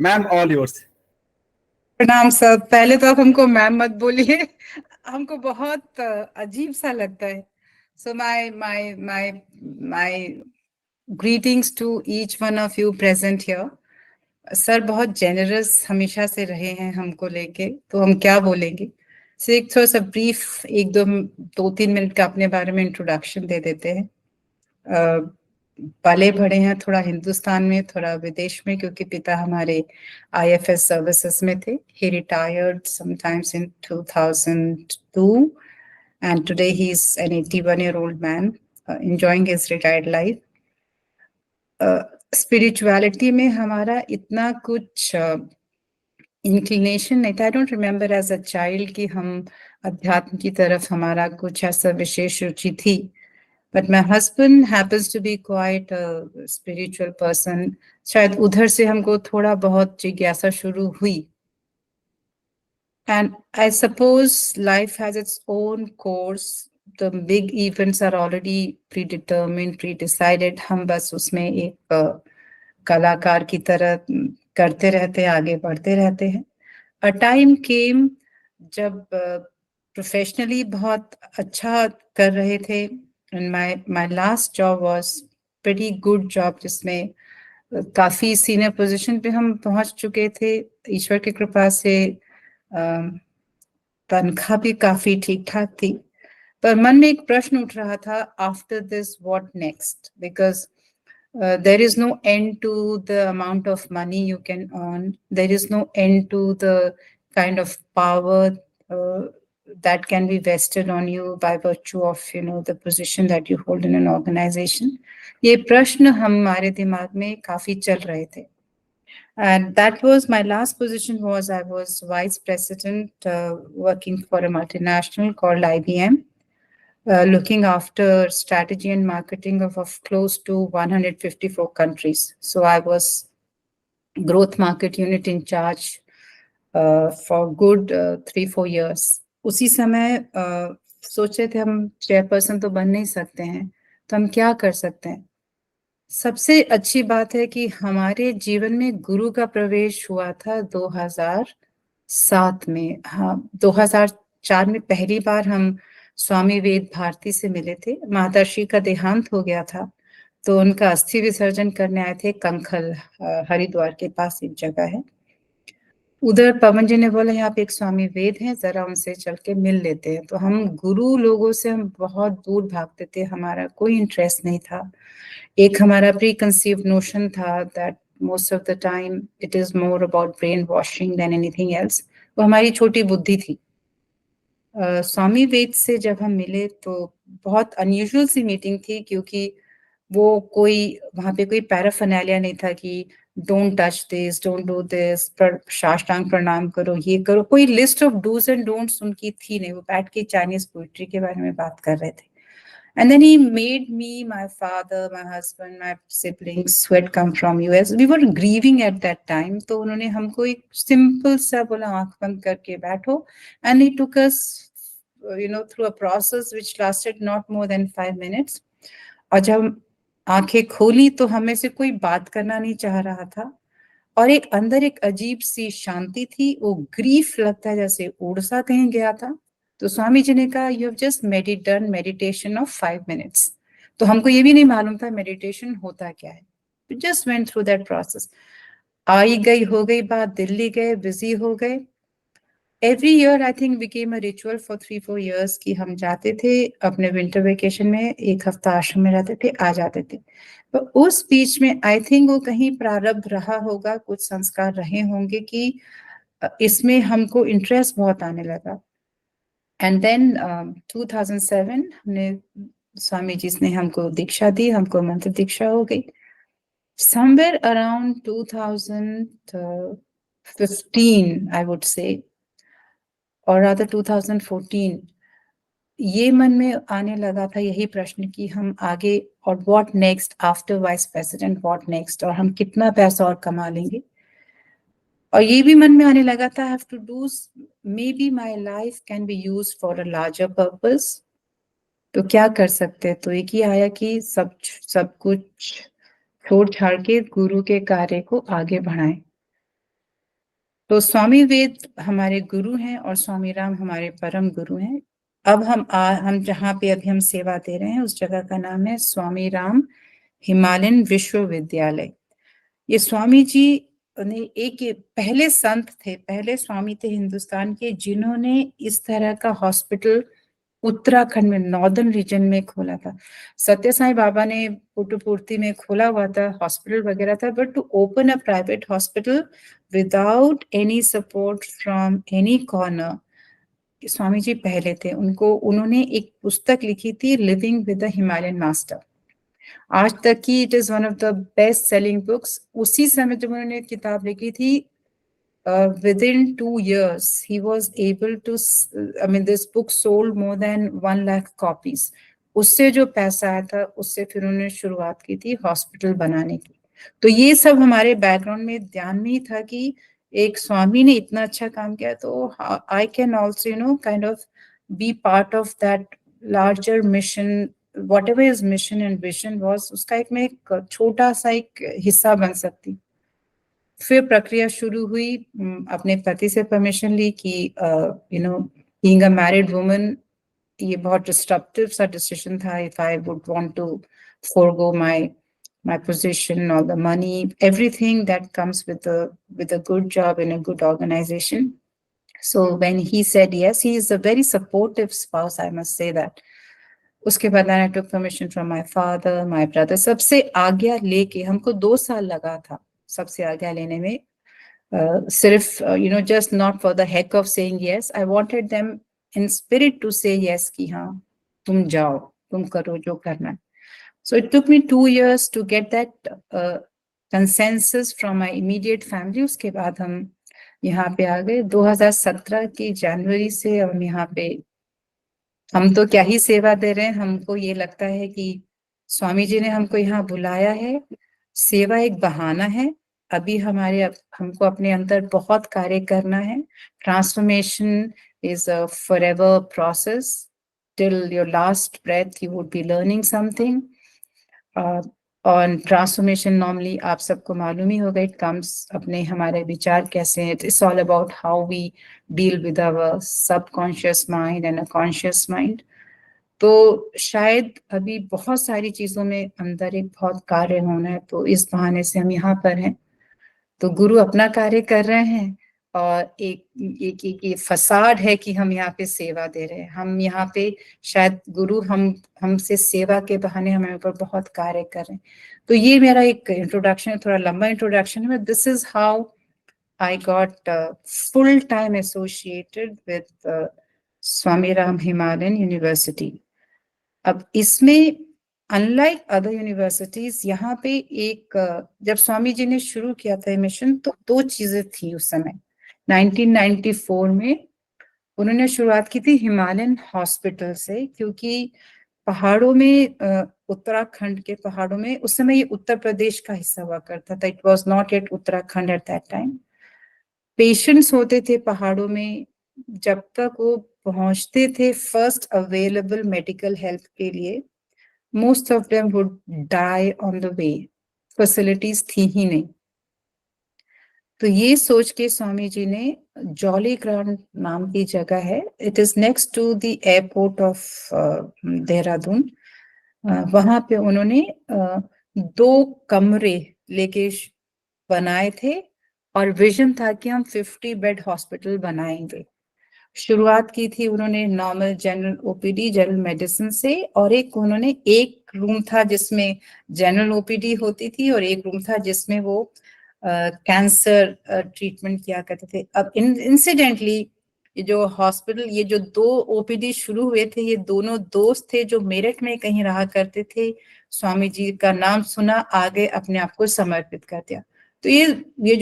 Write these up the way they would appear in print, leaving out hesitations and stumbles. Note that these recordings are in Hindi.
Ma'am all yours. प्रणाम सर। पहले तो आप हमको मैम मत बोलिए, हमको बहुत अजीब सा लगता है। So my greetings to each one of you present here. Sir बहुत जेनरस हमेशा से रहे हैं हमको लेके, तो हम क्या बोलेंगे। सो एक थोड़ा सा ब्रीफ, एक दो 2-3 मिनट का अपने बारे में इंट्रोडक्शन दे देते हैं। पले बढ़े हैं थोड़ा हिंदुस्तान में, थोड़ा विदेश में, क्योंकि पिता हमारे आईएफएस सर्विसेज में थे। He retired sometimes in 2002 and today he is an 81-year-old man enjoying his retired life. Spirituality में हमारा इतना कुछ इंक्लिनेशन नहीं था। I don't remember as a child कि हम अध्यात्म की तरफ हमारा कुछ ऐसा विशेष रुचि थी। But my husband happens to be quite a spiritual person. शायद उधर से हमको थोड़ा बहुत जिज्ञासा शुरू हुई। And I suppose life has its own course. The big events are already predetermined, pre-decided. हम बस उसमें एक कलाकार की तरह करते रहते हैं, आगे बढ़ते रहते हैं। A time came जब प्रोफेशनली बहुत अच्छा कर रहे थे। And my last job was pretty good job, जिसमें काफी सीनियर पोजीशन पे हम पहुंच चुके थे। ईश्वर की कृपा से तनख्वाह भी काफी ठीक ठाक थी। पर मन में एक प्रश्न उठ रहा था, after this what next, because there is no end to the amount of money you can earn. There is no end to the kind of power that can be vested on you by virtue of the position that you hold in an organization. ये प्रश्न हमारे दिमाग में काफी चल रहे थे। And that was my last position. I was vice president working for a multinational called IBM. Looking after strategy and marketing of close to 154 countries. So I was growth market unit in charge for good 3-4 years. उसी समय सोचे थे हम चेयरपर्सन तो बन नहीं सकते हैं, तो हम क्या कर सकते हैं। सबसे अच्छी बात है कि हमारे जीवन में गुरु का प्रवेश हुआ था 2007 में। हाँ, 2004 में पहली बार हम स्वामी वेद भारती से मिले थे। माताश्री का देहांत हो गया था, तो उनका अस्थि विसर्जन करने आए थे कंखल, हरिद्वार के पास एक जगह है उधर। पवन जी ने बोला यहाँ पे एक स्वामी वेद हैं, जरा उनसे चल के मिल लेते हैं। तो हम गुरु लोगों से हम बहुत दूर भागते थे, हमारा कोई इंटरेस्ट नहीं था। एक हमारा प्री कंसीव नोशन था that most of the time it is more about brain washing than anything else. वो हमारी छोटी बुद्धि थी। स्वामी वेद से जब हम मिले तो बहुत अनयूजुअल सी मीटिंग थी, क्योंकि वो कोई वहां पे कोई पैराफर्नैलिया नहीं था कि don't touch this, don't do this, साष्टांग प्रणाम करो, ये करो। कोई list of dos and don'ts उनकी थी नहीं। वो बैठ के चाइनीज पोइट्री के बारे में बात कर रहे थे। And then he made me, my father, my husband, my siblings who had come from US. We were grieving at that time. तो उन्होंने हमको एक simple सा बोला, आंख बंद करके बैठो। And he took us, through a process which lasted not more than 5 minutes. और जब आंखें खोली तो हमें से कोई बात करना नहीं चाह रहा था, और एक अंदर एक अजीब सी शांति थी। वो ग्रीफ लगता है जैसे उड़सा कहीं गया था। तो स्वामी जी ने कहा, you have just done meditation of 5 minutes. तो हमको ये भी नहीं मालूम था मेडिटेशन होता क्या है। Just went through that process. आई गई हो गई बात, दिल्ली गए, बिजी हो गए। Every year I think became a ritual for 3-4 years कि हम जाते थे अपने विंटर वेकेशन में, 1 हफ्ता आश्रम में रहते थे, आ जाते थे। तो उस बीच में आई थिंक वो कहीं प्रारब्ध रहा होगा, कुछ संस्कार रहे होंगे कि इसमें हमको इंटरेस्ट बहुत आने लगा। एंड देन 2007 हमने स्वामी जी ने हमको दीक्षा दी, हमको मंत्र दीक्षा हो गई। समवेयर अराउंड 2015 आई वुड से, और रादर 2014, ये मन में आने लगा था यही प्रश्न कि हम आगे, और what next after vice president, what next, और हम कितना पैसा और कमा लेंगे। और ये भी मन में आने लगा था, have to do, maybe my life can be use for a larger purpose. तो क्या कर सकते हैं। तो एक ही आया कि सब कुछ छोड़ छाड़ के गुरु के कार्य को आगे बढ़ाएं। तो स्वामी वेद हमारे गुरु हैं और स्वामी राम हमारे परम गुरु हैं। अब हम जहाँ पे अभी हम सेवा दे रहे हैं उस जगह का नाम है स्वामी राम हिमालयन विश्वविद्यालय। ये स्वामी जी ने एक पहले संत थे, पहले स्वामी थे हिंदुस्तान के, जिन्होंने इस तरह का हॉस्पिटल उत्तराखंड में नॉर्दर्न रीजन में खोला था। सत्य साई बाबा ने पुट्टुपुर्ती में खोला हुआ था, हॉस्पिटल वगैरह था, but to open a private hospital without any support from any corner, Swami ji पहले थे। उन्होंने एक पुस्तक लिखी थी, living with the Himalayan master. आज तक की it is one of the best selling books. उसी समय जब उन्होंने किताब लिखी थी, within 2 years he was able to, I mean this book sold more than 1 lakh copies। उससे जो पैसा आया था उससे फिर उन्होंने शुरुआत की थी हॉस्पिटल बनाने की। तो ये सब हमारे बैकग्राउंड में ध्यान में ही था कि एक स्वामी ने इतना अच्छा काम किया, तो I can also kind of be part of that larger mission, whatever is mission and vision was, उसका एक मैं एक छोटा सा एक हिस्सा बन सकती। फिर प्रक्रिया शुरू हुई, अपने पति से परमिशन ली कि बीइंग अ मैरिड वुमन ये बहुत डिस्ट्रप्टिव सा डिसीजन था, if I would want to forego my position or the money, everything that comes with a good job in a good organization. So when he said yes, he is a very supportive spouse, I must say that। उसके बाद I took permission from my father, my brother, सबसे आज्ञा लेके, हमको 2 साल लगा था सबसे आज्ञा लेने में। सिर्फ just not for the heck of saying yes, I wanted them in spirit to say yes कि हाँ तुम जाओ, तुम करो जो करना है। So it took me 2 years to get that consensus from my immediate family। उसके बाद हम यहाँ पे आ गए 2017 की जनवरी से। हम यहाँ पे, हम तो क्या ही सेवा दे रहे हैं, हमको ये लगता है कि स्वामी जी ने हमको यहाँ बुलाया है, सेवा एक बहाना है। अभी हमको अपने अंदर बहुत कार्य करना है। Transformation is a forever process, till your last breath you would be learning something. और ट्रांसफॉर्मेशन नॉर्मली आप सबको मालूम ही होगा, इट कम्स अपने हमारे विचार कैसे हैं, it's all about how we deal with our subconscious mind and a conscious mind. तो शायद अभी बहुत सारी चीजों में अंदर एक बहुत कार्य होना है, तो इस बहाने से हम यहाँ पर हैं। तो गुरु अपना कार्य कर रहे हैं और एक फसाड है कि हम यहाँ पे सेवा दे रहे हैं। हम यहाँ पे शायद गुरु हमसे सेवा के बहाने हमारे ऊपर बहुत कार्य कर रहे हैं। तो ये मेरा एक इंट्रोडक्शन है, थोड़ा लंबा इंट्रोडक्शन है। This is how I got full time associated with Swami Ram Himalayan university. अब इसमें अनलाइक अदर यूनिवर्सिटीज, यहाँ पे एक जब स्वामी जी ने शुरू किया था मिशन, तो 2 चीजें थी उस समय। 1994 में उन्होंने शुरुआत की थी हिमालयन हॉस्पिटल से, क्योंकि पहाड़ों में, उत्तराखंड के पहाड़ों में, उस समय ये उत्तर प्रदेश का हिस्सा हुआ करता था, it was not at Uttarakhand at that time. Patients होते थे पहाड़ों में, जब तक वो पहुंचते थे फर्स्ट अवेलेबल मेडिकल हेल्प के लिए, most of them would die on the way। Facilities थी ही नहीं। तो ये सोच के स्वामी जी ने, जॉली ग्रांट नाम की जगह है, it is next to the airport of Dehradun, वहां पे उन्होंने 2 कमरे लेके बनाए थे और विजन था कि हम 50 बेड हॉस्पिटल बनाएंगे। शुरुआत की थी उन्होंने normal general OPD, general medicine से, और उन्होंने एक रूम था जिसमें जनरल ओपीडी होती थी और एक रूम था जिसमें वो कैंसर ट्रीटमेंट किया करते थे। अब इंसिडेंटली ये जो हॉस्पिटल, ये जो 2 ओपीडी शुरू हुए थे, ये दोनों दोस्त थे जो मेरठ में कहीं रहा करते थे। स्वामी जी का नाम सुना, आगे अपने आप को समर्पित कर दिया। तो ये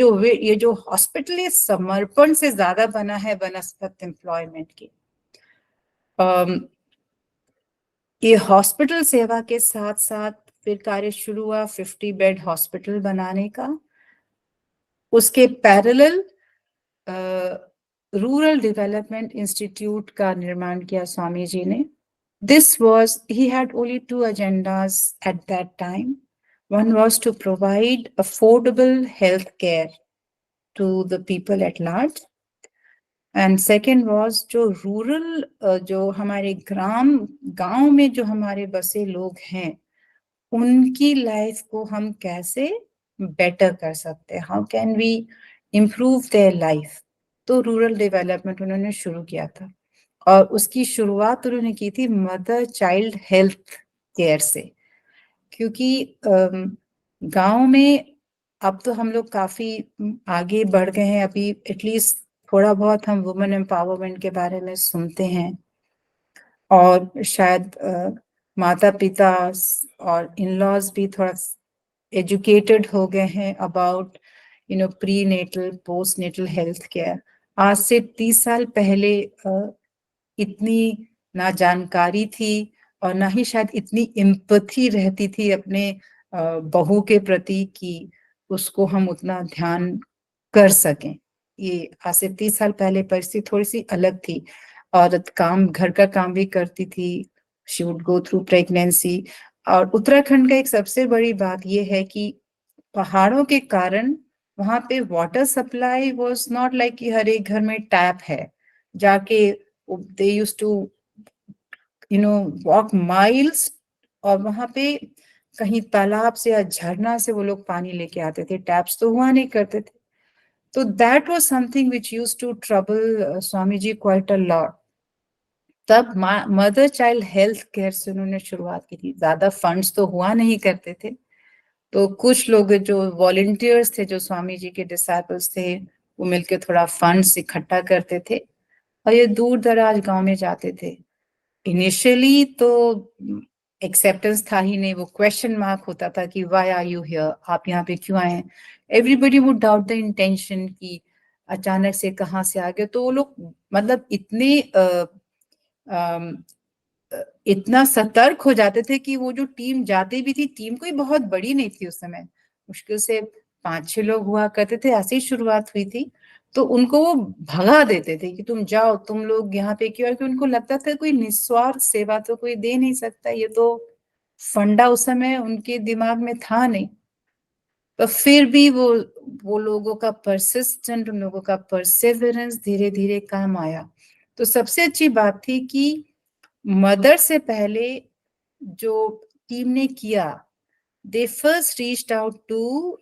जो हॉस्पिटल है, समर्पण से ज्यादा बना है वनस्पत एम्प्लॉयमेंट की। ये हॉस्पिटल सेवा के साथ साथ फिर कार्य शुरू हुआ 50 बेड हॉस्पिटल बनाने का। उसके पैरेलल रूरल डेवलपमेंट इंस्टीट्यूट का निर्माण किया स्वामी जी ने। He had only 2 agendas at that time। One was to provide affordable health care to the people at large. And second was जो रूरल जो हमारे गांव में जो हमारे बसे लोग हैं उनकी लाइफ को हम कैसे बेटर कर सकते हैं, how can we improve their life. तो रूरल डेवलपमेंट उन्होंने शुरू किया था और उसकी शुरुआत उन्होंने की थी मदर चाइल्ड हेल्थ केयर से। क्योंकि गांव में अब तो हम लोग काफी आगे बढ़ गए हैं, अभी एटलीस्ट थोड़ा बहुत हम वुमेन एम्पावरमेंट के बारे में सुनते हैं और शायद माता पिता और इन लॉज भी थोड़ा एजुकेटेड हो गए हैं about prenatal postnatal health care. आज से 30 साल पहले इतनी ना जानकारी थी और ना ही शायद इतनी एम्पैथी रहती थी अपने बहू के प्रति कि उसको हम उतना ध्यान कर सकें। ये आज से 30 साल पहले परिस्थिति थोड़ी सी अलग थी। औरत घर का काम भी करती थी, she would go through pregnancy. और उत्तराखंड का एक सबसे बड़ी बात यह है कि पहाड़ों के कारण वहां पे water supply was not like कि हर एक घर में टैप है, जाके दे यूज्ड टू वॉक माइल्स और वहां पे कहीं तालाब से या झरना से वो लोग पानी लेके आते थे, टैप्स तो हुआ नहीं करते थे। तो that was something which used to trouble Swami ji quite a lot. तब मदर चाइल्ड हेल्थ केयर से उन्होंने शुरुआत की थी। ज्यादा फंड्स तो हुआ नहीं करते थे, तो कुछ लोग जो वॉलंटियर्स थे, जो स्वामी जी के डिसाइपल्स थे, वो मिलके थोड़ा फंड्स इकट्ठा करते थे और ये दूर दराज गांव में जाते थे। इनिशियली तो एक्सेप्टेंस था ही नहीं, वो क्वेश्चन मार्क होता था कि व्हाई आर यू हियर, आप यहाँ पे क्यों आए। Everybody would doubt the intention कि अचानक से कहाँ से आ गए। तो वो लोग मतलब इतना सतर्क हो जाते थे कि वो जो टीम जाती भी थी, टीम कोई बहुत बड़ी नहीं थी उस समय, मुश्किल से 5-6 लोग हुआ करते थे, ऐसी शुरुआत हुई थी। तो उनको वो भगा देते थे कि तुम जाओ, तुम लोग यहाँ पे क्यों, कि उनको लगता था कोई निस्वार्थ सेवा तो कोई दे नहीं सकता, ये तो फंडा उस समय उनके दिमाग में था नहीं। तो फिर भी वो लोगों का परसिस्टेंट, उन लोगों का परसेवरेंस धीरे धीरे काम आया। तो सबसे अच्छी बात थी कि मदर से पहले जो टीम ने किया, दे फर्स्ट रीच्ड आउट टू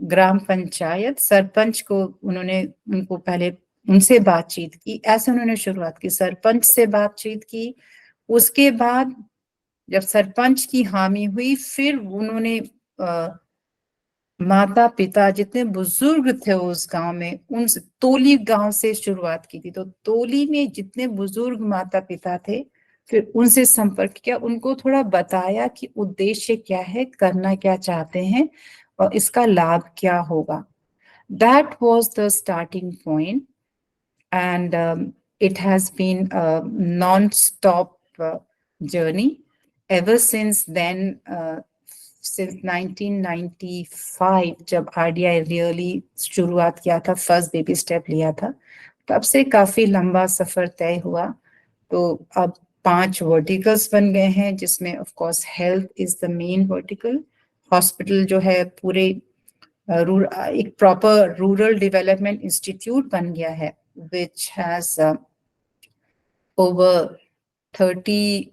ग्राम पंचायत, सरपंच को उन्होंने उनको पहले उनसे बातचीत की। ऐसे उन्होंने शुरुआत की, सरपंच से बातचीत की। उसके बाद जब सरपंच की हामी हुई, फिर उन्होंने माता पिता जितने बुजुर्ग थे उस गांव में, उन तोली गांव से शुरुआत की थी। तो तोली में जितने बुजुर्ग माता पिता थे, फिर उनसे संपर्क किया, उनको थोड़ा बताया कि उद्देश्य क्या है, करना क्या चाहते हैं और इसका लाभ क्या होगा। That was the starting point and it has been a non-stop journey ever since then. Since 1995 जब आरडीआई रियली शुरुआत किया था, फर्स्ट बेबी स्टेप लिया था, तब से काफी लंबा सफर तय हुआ। तो अब 5 वर्टिकल्स बन गए हैं, जिसमें of course health is the main vertical. Hospital जो है पूरे एक प्रॉपर रूरल डेवलपमेंट इंस्टीट्यूट बन गया है, which has over 30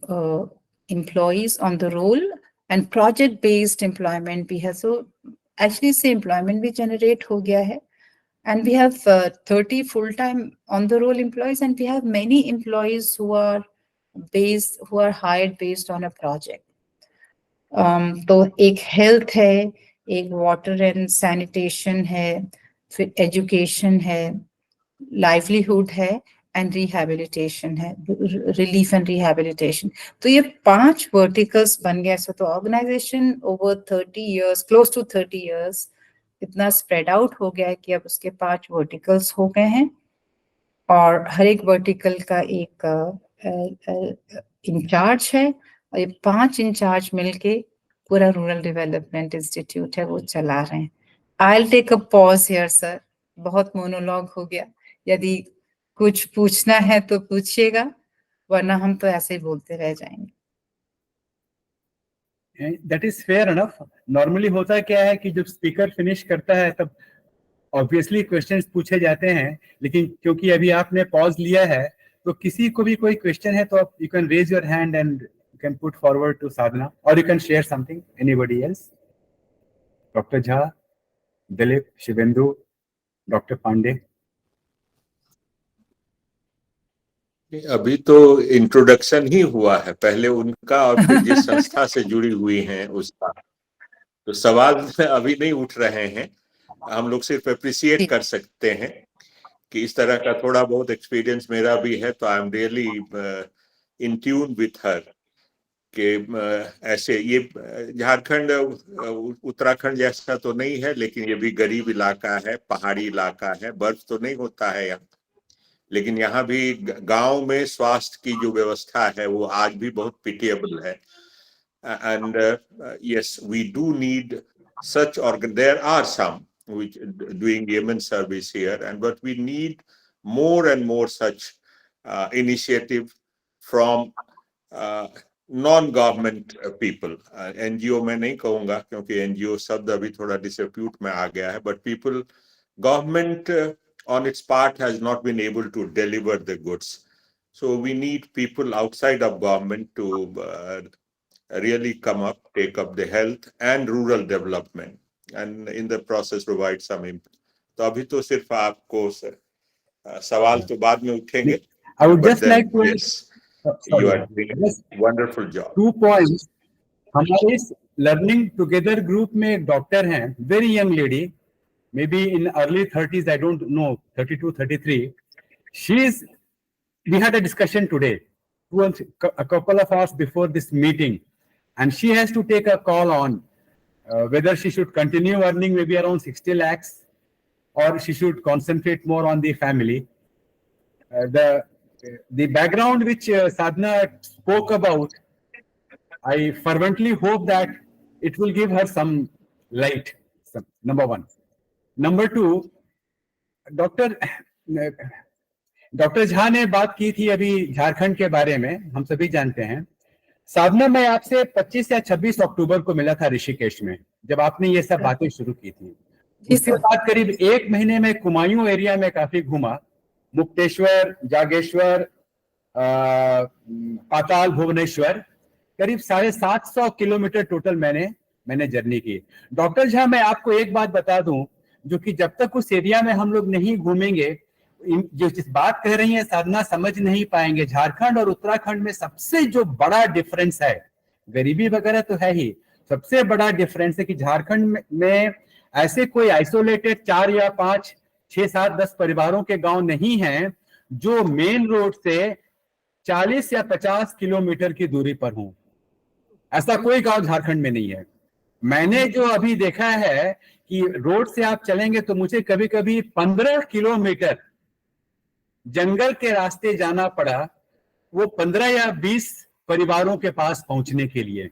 employees on the roll, and project based employment भी है। So actually से employment भी generate हो गया है, and we have 30 full time on the roll employees, and we have many employees who are hired based on a project. तो एक हेल्थ है, एक वाटर एंड सैनिटेशन है, फिर एजुकेशन है, लाइवलीहुड है एंड रिहैबिलिटेशन है, रिलीफ एंड रिहैबिलिटेशन। तो ये 5 वर्टिकल्स बन गए। सो तो organisation over 30 years, close to 30 years, इतना स्प्रेड आउट हो गया है कि अब उसके 5 वर्टिकल्स हो गए हैं और हर एक वर्टिकल का एक इंचार्ज है और ये 5 इंचार्ज मिलके पूरा रूरल डेवलपमेंट इंस्टीट्यूट है वो चला रहे हैं। I'll take a pause here, sir. बहुत मोनोलॉग हो गया। यदि कुछ पूछना है तो पूछिएगा, वरना हम तो ऐसे ही बोलते रह जाएंगे। That is fair enough. Normally होता क्या है कि जब स्पीकर फिनिश करता है तब ऑब्वियसली क्वेश्चंस पूछे जाते हैं, लेकिन क्योंकि अभी आपने पॉज लिया है तो किसी को भी कोई क्वेश्चन है तो आप you can raise your hand and you can put forward to Sadhana, और you can share something. Anybody else? Doctor Jha, Dilip, Shivendu, doctor Pandey. अभी तो इंट्रोडक्शन ही हुआ है, पहले उनका और फिर जिस संस्था से जुड़ी हुई हैं उसका, तो सवाल अभी नहीं उठ रहे हैं. हम लोग सिर्फ अप्रिशिएट कर सकते हैं कि इस तरह का थोड़ा बहुत एक्सपीरियंस मेरा भी है, तो I am really in tune with her कि ऐसे ये झारखंड उत्तराखंड जैसा तो नहीं है, लेकिन ये भी गरीब इलाका है, पहाड़ी इलाका है, बर्फ तो नहीं होता है यहाँ, लेकिन यहाँ भी गांव में स्वास्थ्य की जो व्यवस्था है वो आज भी बहुत पिटिएबल है. And yes, we do need such there are some which doing Yemen service here, but we need more and more such initiative from non-government people. NGO में नहीं कहूँगा क्योंकि NGO शब्द अभी थोड़ा disrepute में आ गया है, but people, government on its part has not been able to deliver the goods. So we need people outside of government to really come up, take up the health and rural development, and in the process provide some input. तो अभी तो सिर्फ आपको सवाल तो बाद में उठेंगे. I would just like to, yes, you are doing a wonderful job. 2 points. हमारे इस लर्निंग टुगेदर ग्रुप में एक डॉक्टर हैं, very young lady, maybe in early 30s, I don't know, 32, 33. We had a discussion today, a couple of hours before this meeting, and she has to take a call on whether she should continue earning maybe around 60 lakhs or she should concentrate more on the family. The background which Sadhana spoke about, I fervently hope that it will give her some light, number one. Number two, doctor Jha ने बात की थी अभी झारखंड के बारे में, हम सभी जानते हैं. साधना, मैं आपसे 25 या 26 अक्टूबर को मिला था ऋषिकेश में, जब आपने ये सब बातें शुरू की थी. इसके बाद करीब 1 महीने में कुमायूं एरिया में काफी घूमा, मुक्तेश्वर, जागेश्वर, पाताल, भुवनेश्वर, करीब 750 किलोमीटर टोटल मैंने जर्नी की. डॉक्टर झा, मैं आपको एक बात बता दूं, जो कि जब तक उस एरिया में हम लोग नहीं घूमेंगे, जो जिस बात कह रही है साधना समझ नहीं पाएंगे. झारखंड और उत्तराखंड में सबसे जो बड़ा डिफरेंस है, गरीबी वगैरह तो है ही, सबसे बड़ा डिफरेंस है कि झारखंड में ऐसे कोई आइसोलेटेड 4 या 5, 6, 7, 10 परिवारों के गांव नहीं हैं जो मेन रोड से 40 या 50 किलोमीटर की दूरी पर हों. ऐसा कोई गांव झारखंड में नहीं है. मैंने जो अभी देखा है कि रोड से आप चलेंगे तो मुझे कभी कभी 15 किलोमीटर जंगल के रास्ते जाना पड़ा, वो 15 या 20 परिवारों के पास पहुंचने के लिए.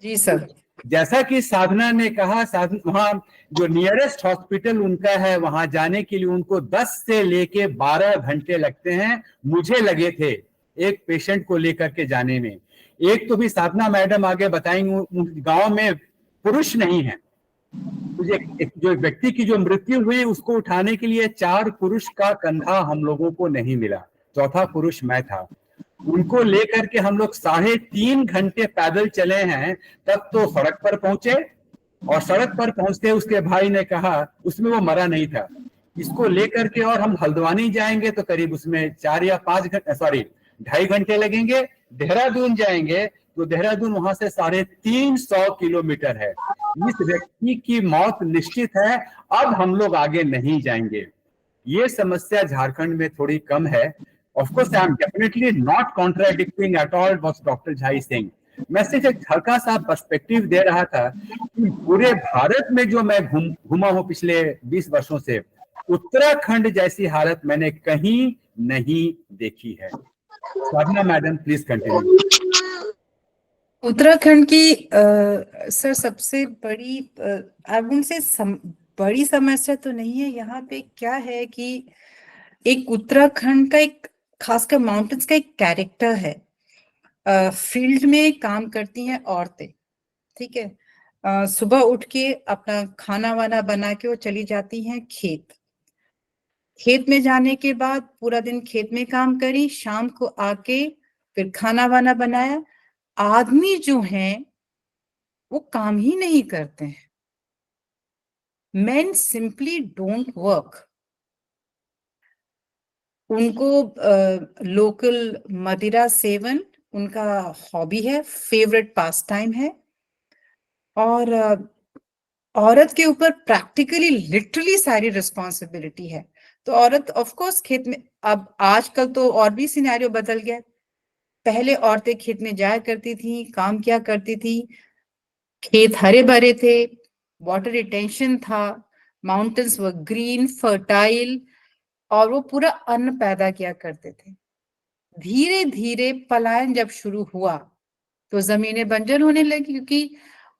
जी सर. जैसा कि साधना ने कहा, वहां जो नियरेस्ट हॉस्पिटल उनका है, वहां जाने के लिए उनको 10 से लेके 12 घंटे लगते हैं. मुझे लगे थे एक पेशेंट को लेकर के जाने में. एक तो भी साधना मैडम आगे बताएंगे, गांव में पुरुष नहीं है. जो व्यक्ति की जो मृत्यु हुई उसको उठाने के लिए 4 पुरुष का कंधा हम लोगों को नहीं मिला, चौथा पुरुष मैं था. उनको लेकर के हम लोग 3.5 घंटे पैदल चले हैं, तब तो सड़क पर पहुंचे, और सड़क पर पहुंचते उसके भाई ने कहा, उसमें वो मरा नहीं था, इसको लेकर के और हम हल्द्वानी जाएंगे तो करीब उसमें 4 या 5 घंटे, सॉरी 2.5 घंटे लगेंगे. देहरादून जाएंगे तो देहरादून वहां से 350 किलोमीटर है. इस व्यक्ति की मौत निश्चित है, अब हम लोग आगे नहीं जाएंगे. ये समस्या झारखंड में थोड़ी कम है. Of course, I am definitely not contradicting at all what Dr. Jha is saying. मैं सिर्फ एक हल्का सा पर्सपेक्टिव दे रहा था कि पूरे भारत में जो मैं घूमा हूं पिछले 20 वर्षों से, उत्तराखंड जैसी हालत मैंने कहीं नहीं देखी है. साधना मैडम, प्लीज कंटिन्यू. उत्तराखंड की सर सबसे बड़ी बड़ी समस्या तो नहीं है यहाँ पे. क्या है कि एक उत्तराखंड का एक खासकर माउंटेन्स का एक कैरेक्टर है. फील्ड में काम करती हैं औरतें, ठीक है. सुबह उठ के अपना खाना वाना बना के वो चली जाती हैं खेत. खेत में जाने के बाद पूरा दिन खेत में काम करी, शाम को आके फिर खाना वाना बनाया। आदमी जो हैं वो काम ही नहीं करते हैं। Men simply don't work. उनको लोकल मदिरा सेवन उनका हॉबी है, फेवरेट पास टाइम है। और औरत के ऊपर प्रैक्टिकली लिटरली सारी रिस्पॉन्सिबिलिटी है। तो औरत ऑफ कोर्स खेत में, अब आजकल तो और भी सिनेरियो बदल गया। पहले औरतें खेत में जाया करती थी, काम किया करती थी, खेत हरे भरे थे, वाटर रिटेंशन था, माउंटेन्स वर ग्रीन फर्टाइल, और वो पूरा अन्न पैदा किया करते थे। धीरे धीरे पलायन जब शुरू हुआ तो जमीनें बंजर होने लगी, क्योंकि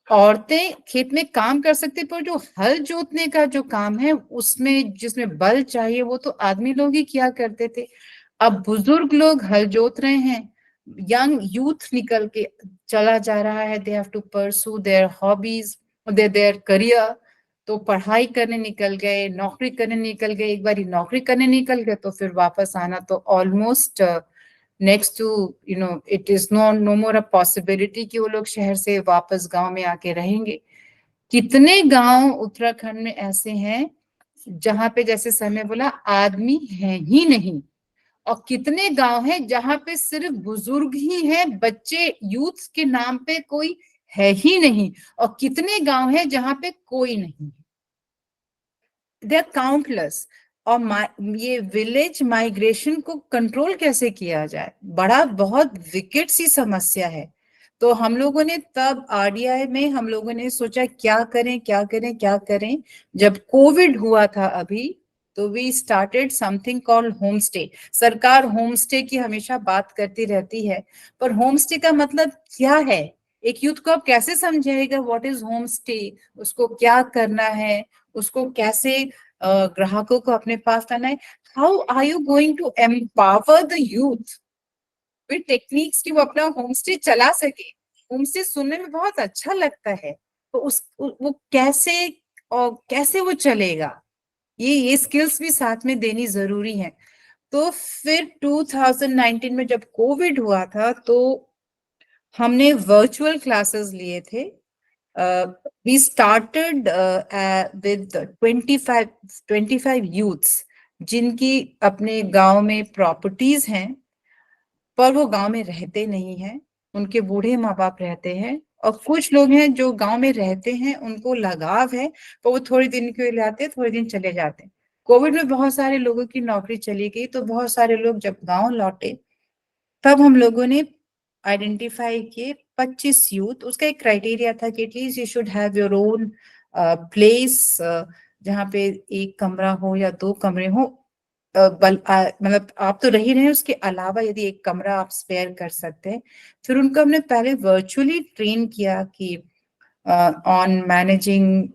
औरतें खेत में काम कर सकती, पर जो हल जोतने का जो काम है उसमें जिसमें बल चाहिए वो तो आदमी लोग ही किया करते थे। अब बुजुर्ग लोग हल जोत रहे हैं, यंग यूथ निकल के चला जा रहा है, they have to pursue their hobbies, their career. तो पढ़ाई करने निकल गए, नौकरी करने निकल गए। एक बार नौकरी करने निकल गए तो फिर वापस आना तो almost next to it is no more a possibility कि वो लोग शहर से वापस गांव में आके रहेंगे। कितने गांव उत्तराखंड में ऐसे हैं जहां पे, जैसे सर ने बोला, आदमी है ही नहीं, और कितने गांव हैं जहां पे सिर्फ बुजुर्ग ही हैं, बच्चे यूथ के नाम पे कोई है ही नहीं, और कितने गांव हैं जहां पे कोई नहीं। They are countless. और ये विलेज माइग्रेशन को कंट्रोल कैसे किया जाए, बड़ा बहुत विकेट सी समस्या है। तो हम लोगों ने तब आरडीआई में हम लोगों ने सोचा क्या करें क्या करें क्या करें। जब कोविड हुआ था अभी, तो we started something called home stay. सरकार होम स्टे की हमेशा बात करती रहती है, पर होम स्टे का मतलब क्या है? एक यूथ को आप कैसे समझाएगा व्हाट इज होम स्टे, उसको क्या करना है, उसको कैसे ग्राहकों को अपने पास लाना है? How are you going to empower the youth with techniques कि वो अपना होम स्टे चला सके? होम स्टे सुनने में बहुत अच्छा लगता है, तो वो कैसे और कैसे वो चलेगा, ये स्किल्स भी साथ में देनी जरूरी है। तो फिर 2019 में जब कोविड हुआ था तो हमने वर्चुअल क्लासेस लिए थे। we started with 25 youths जिनकी अपने गांव में प्रॉपर्टीज हैं, पर वो गांव में रहते नहीं हैं, उनके बूढ़े माँ बाप रहते हैं। और कुछ लोग हैं जो गांव में रहते हैं, उनको लगाव है, पर वो थोड़े दिन के लिए आते हैं, थोड़े दिन चले जाते हैं। कोविड में बहुत सारे लोगों की नौकरी चली गई, तो बहुत सारे लोग जब गांव लौटे तब हम लोगों ने आइडेंटिफाई किए 25 यूथ। उसका एक क्राइटेरिया था कि at least you should have your own place, जहाँ पे एक कमरा हो या 2 कमरे हो, मतलब आप तो रह ही रहे हैं, उसके अलावा यदि एक कमरा आप स्पेयर कर सकते हैं। फिर उनको हमने पहले वर्चुअली ट्रेन किया कि on managing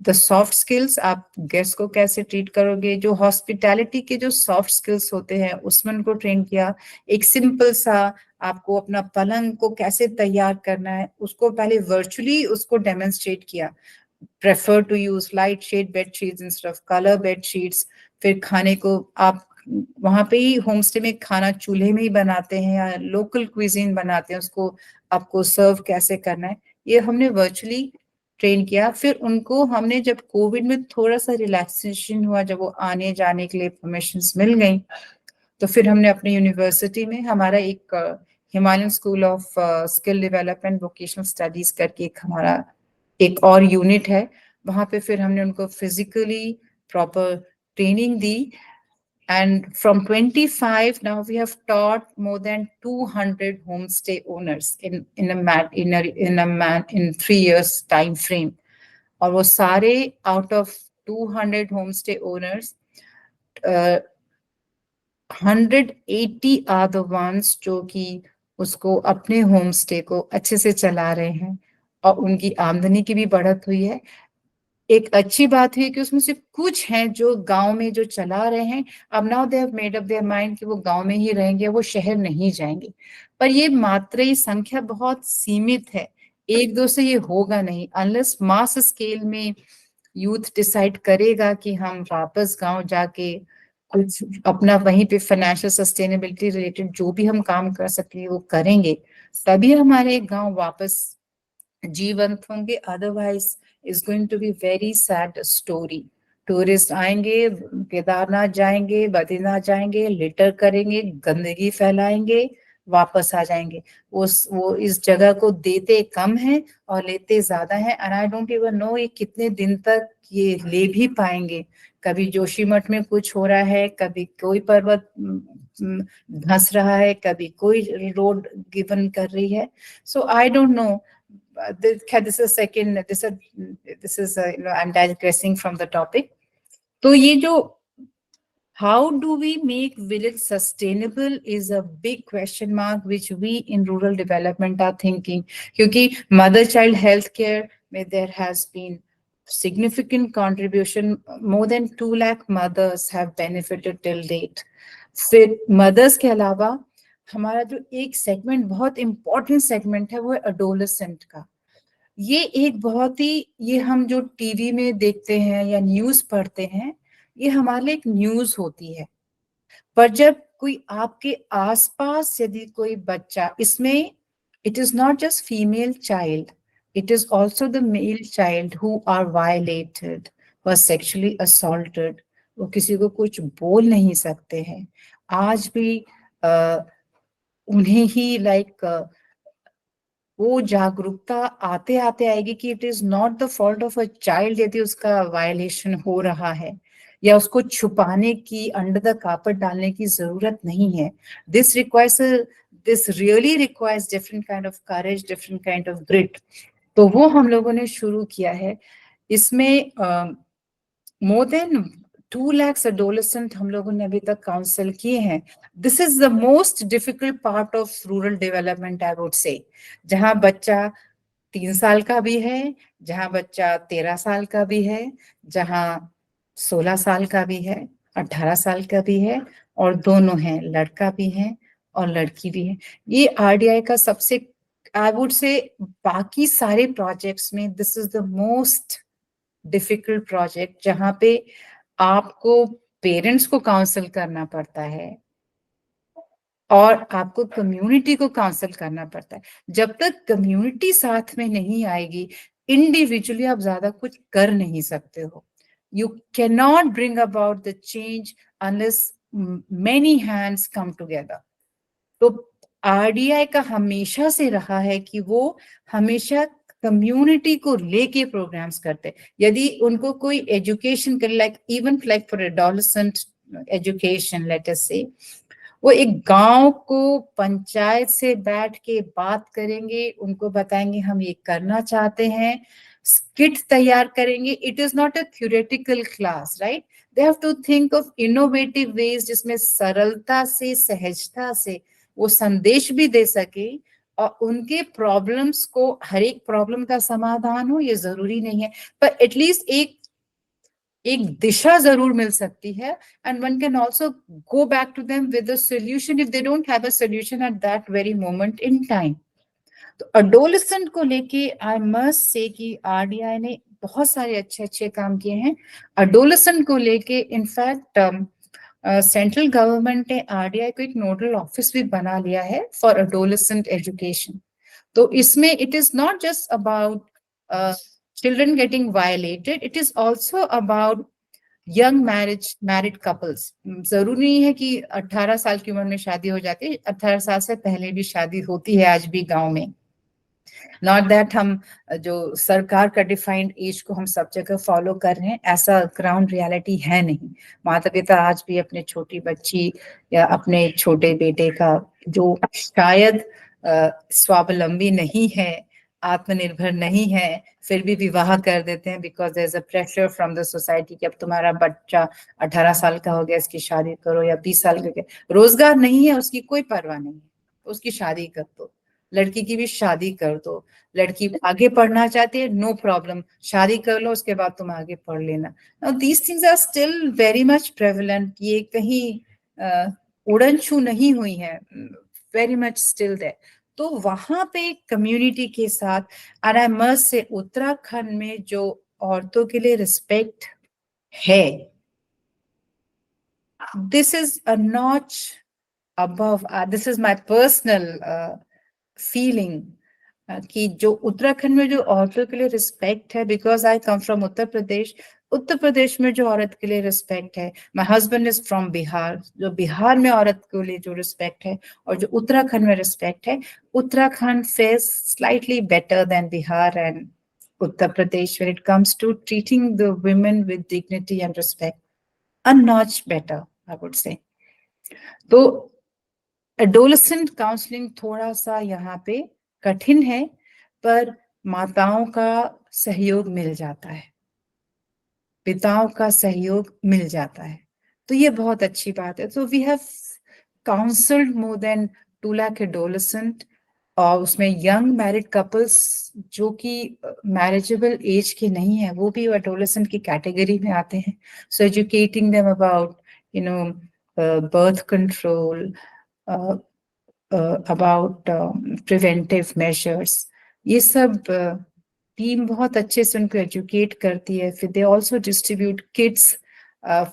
the soft skills, आप गेस्ट को कैसे ट्रीट करोगे, जो हॉस्पिटैलिटी के जो सॉफ्ट स्किल्स होते हैं उसमें उनको ट्रेन किया। एक सिंपल सा आपको अपना पलंग को कैसे तैयार करना है उसको पहले वर्चुअली उसको डेमोन्स्ट्रेट किया। Prefer to use light shade bed sheets instead of colour bed sheets. फिर खाने को आप वहां पे ही होम स्टे में खाना चूल्हे में ही बनाते हैं या लोकल क्विजीन बनाते हैं, उसको आपको सर्व कैसे करना है, ये हमने वर्चुअली ट्रेन किया। फिर उनको हमने, जब कोविड में थोड़ा सा रिलैक्सेशन हुआ, जब वो आने जाने के लिए परमिशंस मिल गई, तो फिर हमने अपनी यूनिवर्सिटी में, हमारा एक Himalayan school of skill development vocational studies करके एक हमारा एक और यूनिट है, वहां पे फिर हमने उनको physically proper training the. And from 25 now we have taught more than 200 homestay owners in 3 years time frame. और वो सारे out of 200 homestay owners, 180 are the ones जो कि उसको अपने होम स्टे को अच्छे से चला रहे हैं, और उनकी आमदनी की भी बढ़त हुई है। एक अच्छी बात है कि उसमें से कुछ हैं जो गांव में जो चला रहे हैं, अब now they have made up their mind कि वो गांव में ही रहेंगे, वो शहर नहीं जाएंगे। पर ये मात्रा संख्या बहुत सीमित है, 1-2 से ये होगा नहीं, अनलेस मास स्केल में यूथ डिसाइड करेगा कि हम वापस गांव जाके कुछ अपना वहीं पे फाइनेंशियल सस्टेनेबिलिटी रिलेटेड जो भी हम काम कर सके वो करेंगे, तभी हमारे गांव वापस जीवंत होंगे। Otherwise is going to be very sad story. Tourist आएंगे, केदारनाथ जाएंगे, बद्रीनाथ जाएंगे, लिटर करेंगे, गंदगी फैलाएंगे, वापस आ जाएंगे। वो इस जगह को देते कम है और लेते ज्यादा है। And I don't even know ये कितने दिन तक ये ले भी पाएंगे। कभी जोशीमठ में कुछ हो रहा है, कभी कोई पर्वत धंस रहा है, कभी कोई रोड गिवन कर रही है। So I don't know, this is second, this is I'm digressing from the topic. तो ये जो how do we make village sustainable is a big question mark which we in rural development are thinking, क्योंकि mother child health care में there has been significant contribution, more than 2 lakh mothers have benefited till date. फिर mothers के अलावा हमारा जो एक सेगमेंट बहुत इंपॉर्टेंट सेगमेंट है वो है एडोलेसेंट का। ये एक बहुत ही, ये हम जो टीवी में देखते हैं या न्यूज पढ़ते हैं, ये हमारे लिए एक न्यूज होती है, पर जब कोई आपके आसपास यदि कोई बच्चा, इसमें it is not just female child, it is also the male child who are violated व सेक्सुअली असॉल्टेड, वो किसी को कुछ बोल नहीं सकते हैं। आज भी उन्हें ही वो जागरूकता आते आते आएगी कि it is not the fault of a child यदि उसका वायलेशन हो रहा है, या उसको छुपाने की, अंडर द कार्पेट डालने की जरूरत नहीं है। This really requires different kind of courage, different kind of grit. तो वो हम लोगों ने शुरू किया है। इसमें मोर देन 2 lakhs adolescent हम लोगों ने अभी तक काउंसिल किए हैं। This is the most difficult part of rural development I would से, जहां बच्चा 3 साल का भी है, जहां बच्चा 13 साल का भी है, जहां 16 साल का भी है, 18 साल का भी है, और दोनों हैं, लड़का भी है और लड़की भी है। ये आरडीआई का सबसे, आई वुड से बाकी सारे प्रोजेक्ट्स में this is the most difficult project, जहां पे आपको पेरेंट्स को काउंसिल करना पड़ता है और आपको कम्युनिटी को काउंसिल करना पड़ता है। जब तक कम्युनिटी साथ में नहीं आएगी, इंडिविजुअली आप ज्यादा कुछ कर नहीं सकते हो। You can not bring about the change unless many hands come together. तो आरडीआई का हमेशा से रहा है कि वो हमेशा कम्युनिटी को लेके प्रोग्राम्स करते हैं। यदि उनको कोई एजुकेशन कर, like even like for adolescent education let us से, वो एक गांव को पंचायत से बैठ के बात करेंगे, उनको बताएंगे हम ये करना चाहते हैं, स्किट तैयार करेंगे। It is not a theoretical class, right? They have to think of innovative ways जिसमें सरलता से, सहजता से वो संदेश भी दे सके और उनके प्रॉब्लम्स को, हर एक प्रॉब्लम का समाधान हो ये जरूरी नहीं है, पर एटलीस्ट एक दिशा जरूर मिल सकती है। And one can also go back to them with a solution if they don't have a solution at that very moment in time. तो एडोलेसेंट को लेके आई मस्ट से कि आरडीआई ने बहुत सारे अच्छे अच्छे काम किए हैं एडोलेसेंट को लेके। इनफैक्ट सेंट्रल गवर्नमेंट ने आरडीआई को एक नोडल ऑफिस भी बना लिया है फॉर एडोलेसेंट एजुकेशन। तो इसमें it is not just about children getting violated, it is also about young married couples। जरूरी नहीं है कि 18 साल की उम्र में शादी हो जाती है, 18 साल से पहले भी शादी होती है आज भी गांव में। नॉट दैट हम जो सरकार का डिफाइंड एज को हम सब जगह फॉलो कर रहे हैं, ऐसा ग्राउंड रियलिटी है नहीं। माता पिता आज भी अपने छोटी बच्ची या अपने छोटे बेटे का जो शायद स्वावलंबी नहीं है, आत्मनिर्भर नहीं है, फिर भी विवाह कर देते हैं because there is a pressure from the society कि अब तुम्हारा बच्चा 18 साल का हो गया, इसकी शादी करो, या 20 साल का, रोजगार नहीं है उसकी, कोई परवाह नहीं है, उसकी शादी कर दो। लड़की की भी शादी कर दो, लड़की आगे पढ़ना चाहती है, नो प्रॉब्लम, शादी कर लो, उसके बाद तुम आगे पढ़ लेना। Now these things are still very much prevalent, ये कहीं उड़न छू नहीं हुई है, वेरी मच स्टिल देयर। तो वहां पे कम्युनिटी के साथ, और आई मस्ट से उत्तराखंड में जो औरतों के लिए रिस्पेक्ट है, this is a notch above. This is my personal feeling कि जो उत्तराखंड में जो औरतों के लिए रिस्पेक्ट है, because I come from Uttar Pradesh में जो औरत के लिए रिस्पेक्ट है, my husband is from Bihar, जो बिहार में औरत के लिए जो रिस्पेक्ट है और जो उत्तराखंड में रिस्पेक्ट है, Uttarakhand face slightly better than Bihar and Uttar Pradesh when it comes to treating the women with dignity and respect, a notch better, I would say. तो एडोलेसेंट काउंसलिंग थोड़ा सा यहाँ पे कठिन है, पर माताओं का सहयोग मिल जाता है, पिताओं का सहयोग मिल जाता है, तो ये बहुत अच्छी बात है. तो we have counselled more than 2 lakh adolescent, और उसमें यंग मैरिड कपल्स जो कि मैरिजेबल एज के नहीं है, वो भी एडोलेसेंट की कैटेगरी में आते हैं. So educating them about birth control, about preventive measures, ये सब टीम बहुत अच्छे से उनको एजुकेट करती है. फिर they also distribute kits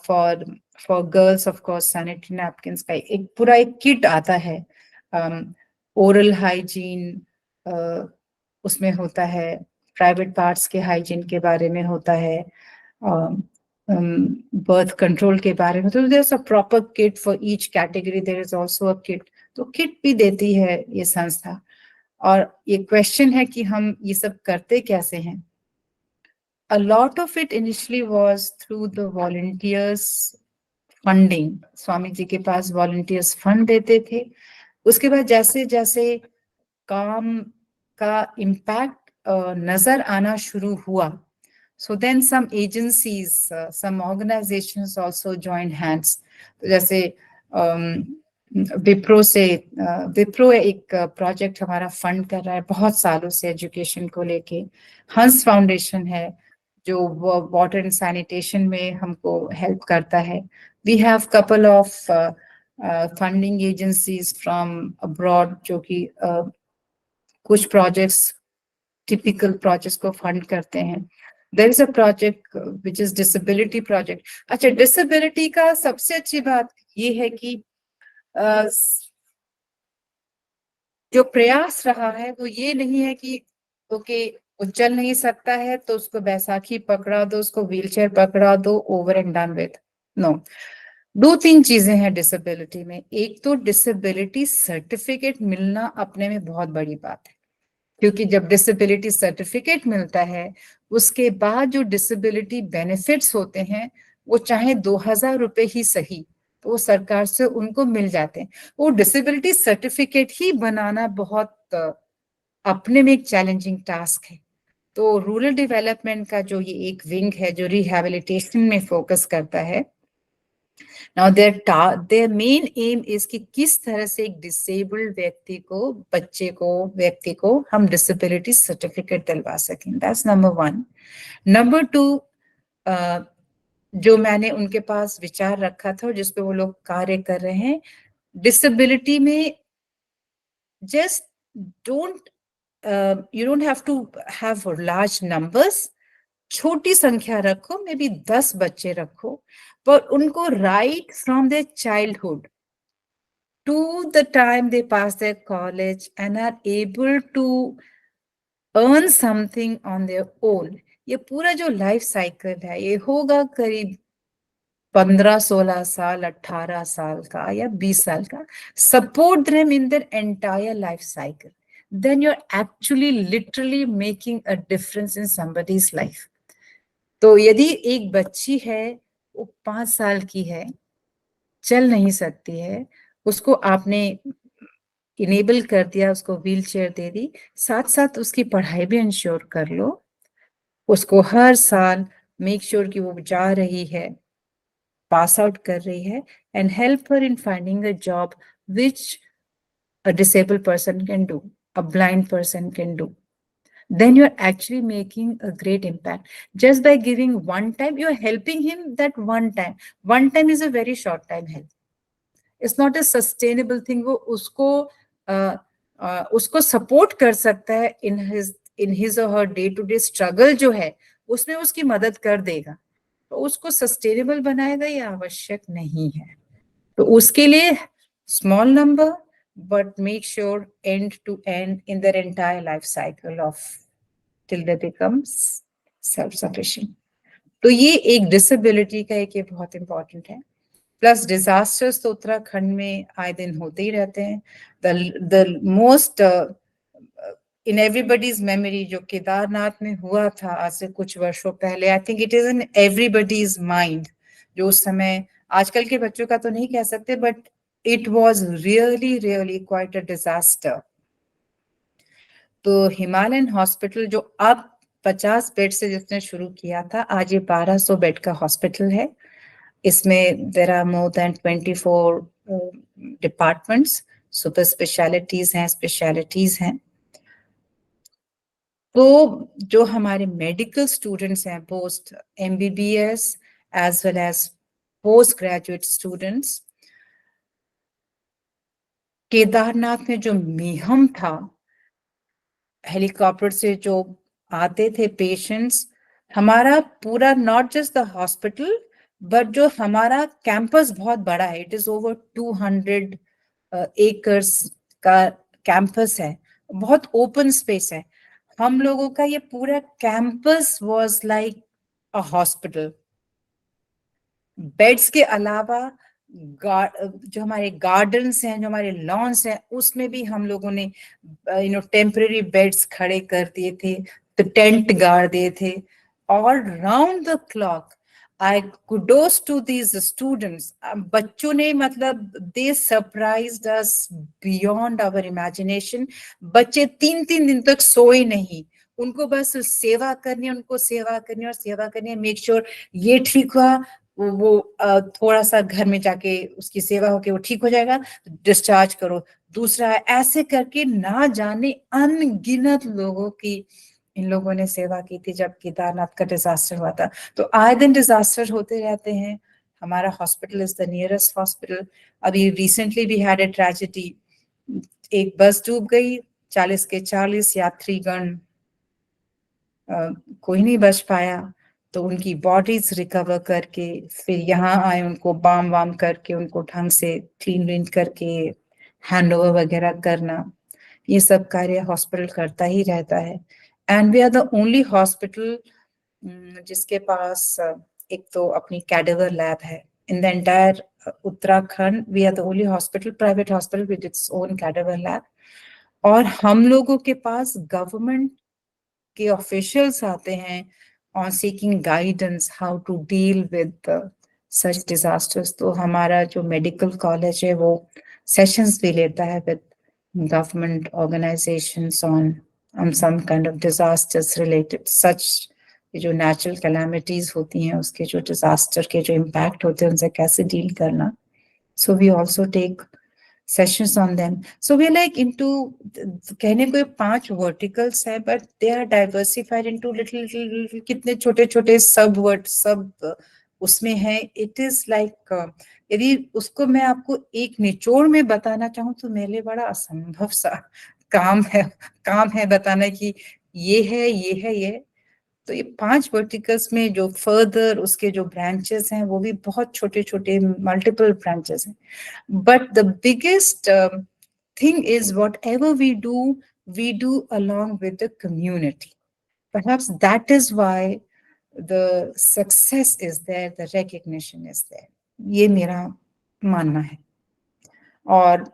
for girls, of course sanitary napkins का एक पूरा एक किट आता है. ओरल हाइजीन उसमें होता है, प्राइवेट पार्ट्स के हाइजीन के बारे में होता है, birth control के बारे में. तो there's a proper kit for each category, there is also a kit. तो किट भी देती है ये संस्था. और ये क्वेश्चन है कि हम ये सब करते कैसे हैं. A lot of it initially was through the volunteers funding. Swami ji के पास volunteers fund देते थे. उसके बाद जैसे जैसे काम का इम्पैक्ट नजर आना शुरू हुआ, so then some agencies, some organizations also joined hands. तो जैसे विप्रो एक प्रोजेक्ट हमारा फंड कर रहा है बहुत सालों से एजुकेशन को लेके. हंस फाउंडेशन है जो वाटर एंड सैनिटेशन में हमको हेल्प करता है. We have couple of funding agencies from abroad जो कि कुछ प्रोजेक्ट्स, टिपिकल प्रोजेक्ट्स को फंड करते हैं. There is a project which is disability project. अच्छा, disability का सबसे अच्छी बात ये है कि जो प्रयास रहा है वो ये नहीं है कि ओके वो चल नहीं सकता है तो उसको बैसाखी पकड़ा दो, उसको व्हीलचेयर पकड़ा दो, over and done with. No, 2-3 चीजें हैं डिसेबिलिटी में. एक तो डिसेबिलिटी सर्टिफिकेट मिलना अपने में बहुत बड़ी बात है, क्योंकि जब डिसेबिलिटी सर्टिफिकेट मिलता है उसके बाद जो डिसेबिलिटी बेनिफिट्स होते हैं वो चाहे 2000 रुपए ही सही, तो वो सरकार से उनको मिल जाते हैं. वो डिसेबिलिटी सर्टिफिकेट ही बनाना बहुत अपने में एक चैलेंजिंग टास्क है. तो रूरल डेवलपमेंट का जो ये एक विंग है जो रिहैबिलिटेशन में फोकस करता है, Now their main aim is कि किस तरह से एक डिसेबल्ड व्यक्ति को, बच्चे को, व्यक्ति को हम डिसेबिलिटी सर्टिफिकेट दिलवा सकें. That's number 1. Number 2, जो मैंने उनके पास विचार रखा था और जिसपे वो लोग कार्य कर रहे हैं, डिसेबिलिटी में just you don't have to have large numbers. छोटी संख्या रखो, मे बी 10 बच्चे रखो, पर उनको right from their childhood to the time they pass their college and are able to earn something on their own, ये पूरा जो लाइफ साइकिल है ये होगा करीब 15-16 साल, 18 साल का या 20 साल का. Support them in their entire life cycle, then you are actually literally making a difference in somebody's life. तो यदि एक बच्ची है वो 5 साल की है, चल नहीं सकती है, उसको आपने इनेबल कर दिया, उसको व्हीलचेयर दे दी, साथ साथ उसकी पढ़ाई भी इंश्योर कर लो, उसको हर साल मेक श्योर कि वो जा रही है, पास आउट कर रही है, and help her in finding a job which a disabled person can do, a blind person can do. Then you're actually making a great impact. Just by giving one time, you're helping him that one time. One time is a very short time help. It's not a sustainable thing. वो उसको support कर सकता है in his or her day-to-day struggle जो है, उसमें उसकी मदद कर देगा, तो उसको सस्टेनेबल बनाएगा, ये आवश्यक नहीं है। तो उसके लिए small number but make sure end to end in their entire life cycle of till they becomes self sufficient. तो ये एक डिसेबिलिटी का एक ये बहुत इंपॉर्टेंट है। प्लस डिजास्टर्स तो उत्तराखंड में आए दिन होते ही रहते हैं। The most in everybody's memory जो केदारनाथ में हुआ था आज से कुछ वर्षों पहले, I think it is in everybody's mind, जो उस समय, आजकल के बच्चों का तो नहीं कह सकते, but it was really quite a disaster. तो हिमालयन हॉस्पिटल जो अब 50 बेड से जिसने शुरू किया था, आज ये 1200 बेड का हॉस्पिटल है। इसमें there are more than 24 departments, super specialities हैं, स्पेशलिटीज हैं। तो जो हमारे मेडिकल स्टूडेंट्स हैं, post MBBS as well as post graduate students, Kedarnath में जो मीहम था, हेलीकॉप्टर से जो आते थे पेशेंट्स, हमारा पूरा not just the hospital but जो हमारा कैंपस बहुत बड़ा है, इट इज ओवर 200 एकर्स का कैंपस है, बहुत ओपन स्पेस है। हम लोगों का ये पूरा campus was like a hospital. Beds के अलावा जो हमारे गार्डन्स हैं, जो हमारे लॉन्स हैं, उसमें भी हम लोगों ने टेम्पररी बेड्स खड़े कर दिए थे, तो टेंट गाड़ दिए थे, और round the clock I kudos to these students. बच्चों ने मतलब they surprised us beyond our imagination. बच्चे 3-3 दिन तक सोए नहीं, उनको बस सेवा करनी है, उनको सेवा करनी है और सेवा करनी है, मेक श्योर ये ठीक हुआ, वो थोड़ा सा घर में जाके उसकी सेवा होके वो ठीक हो जाएगा, डिस्चार्ज करो, दूसरा ऐसे करके ना जाने अनगिनत लोगों की इन लोगों ने सेवा की थी जब केदारनाथ का डिजास्टर हुआ था। तो आए दिन डिजास्टर होते रहते हैं। हमारा hospital is the nearest hospital. अभी रिसेंटली भी हैड ए ट्रेजेडी, एक बस डूब गई, 40 के 40 यात्रीगण, कोई नहीं बच पाया, तो उनकी बॉडीज रिकवर करके फिर यहाँ आए, उनको बाम वाम करके उनको ढंग से क्लीन करके हैंडओवर वगैरह करना, ये सब कार्य हॉस्पिटल करता ही रहता है। And we are the only hospital जिसके पास एक तो अपनी कैडेवर लैब है in the entire Uttarakhand. We are the only hospital, private hospital with its own cadaver lab. और हम लोगों के पास गवर्नमेंट के ऑफिशियल्स आते हैं on seeking guidance how to deal with such disasters। तो हमारा जो मेडिकल कॉलेज है वो सेशंस भी लेता है with government organizations on some kind of disasters related, such जो नेचुरल कैलामिटीज होती हैं उसके जो डिजास्टर के जो इम्पैक्ट होते हैं उनसे कैसे डील करना। So we also take sessions on them. So we're like into, कहने को 5 verticals है, but they are diversified into little कितने छोटे छोटे सब उसमें है। It is like यदि उसको मैं आपको एक निचोड़ में बताना चाहूँ तो मेरे लिए बड़ा असंभव सा काम है बताना कि ये है ये है ये। तो ये 5 वर्टिकल्स में जो फर्दर उसके जो ब्रांचेस हैं वो भी बहुत छोटे छोटे मल्टीपल ब्रांचेस हैं। But the biggest thing is whatever we do along with the community. Perhaps that is why the success is there, the recognition is there. ये मेरा मानना है। और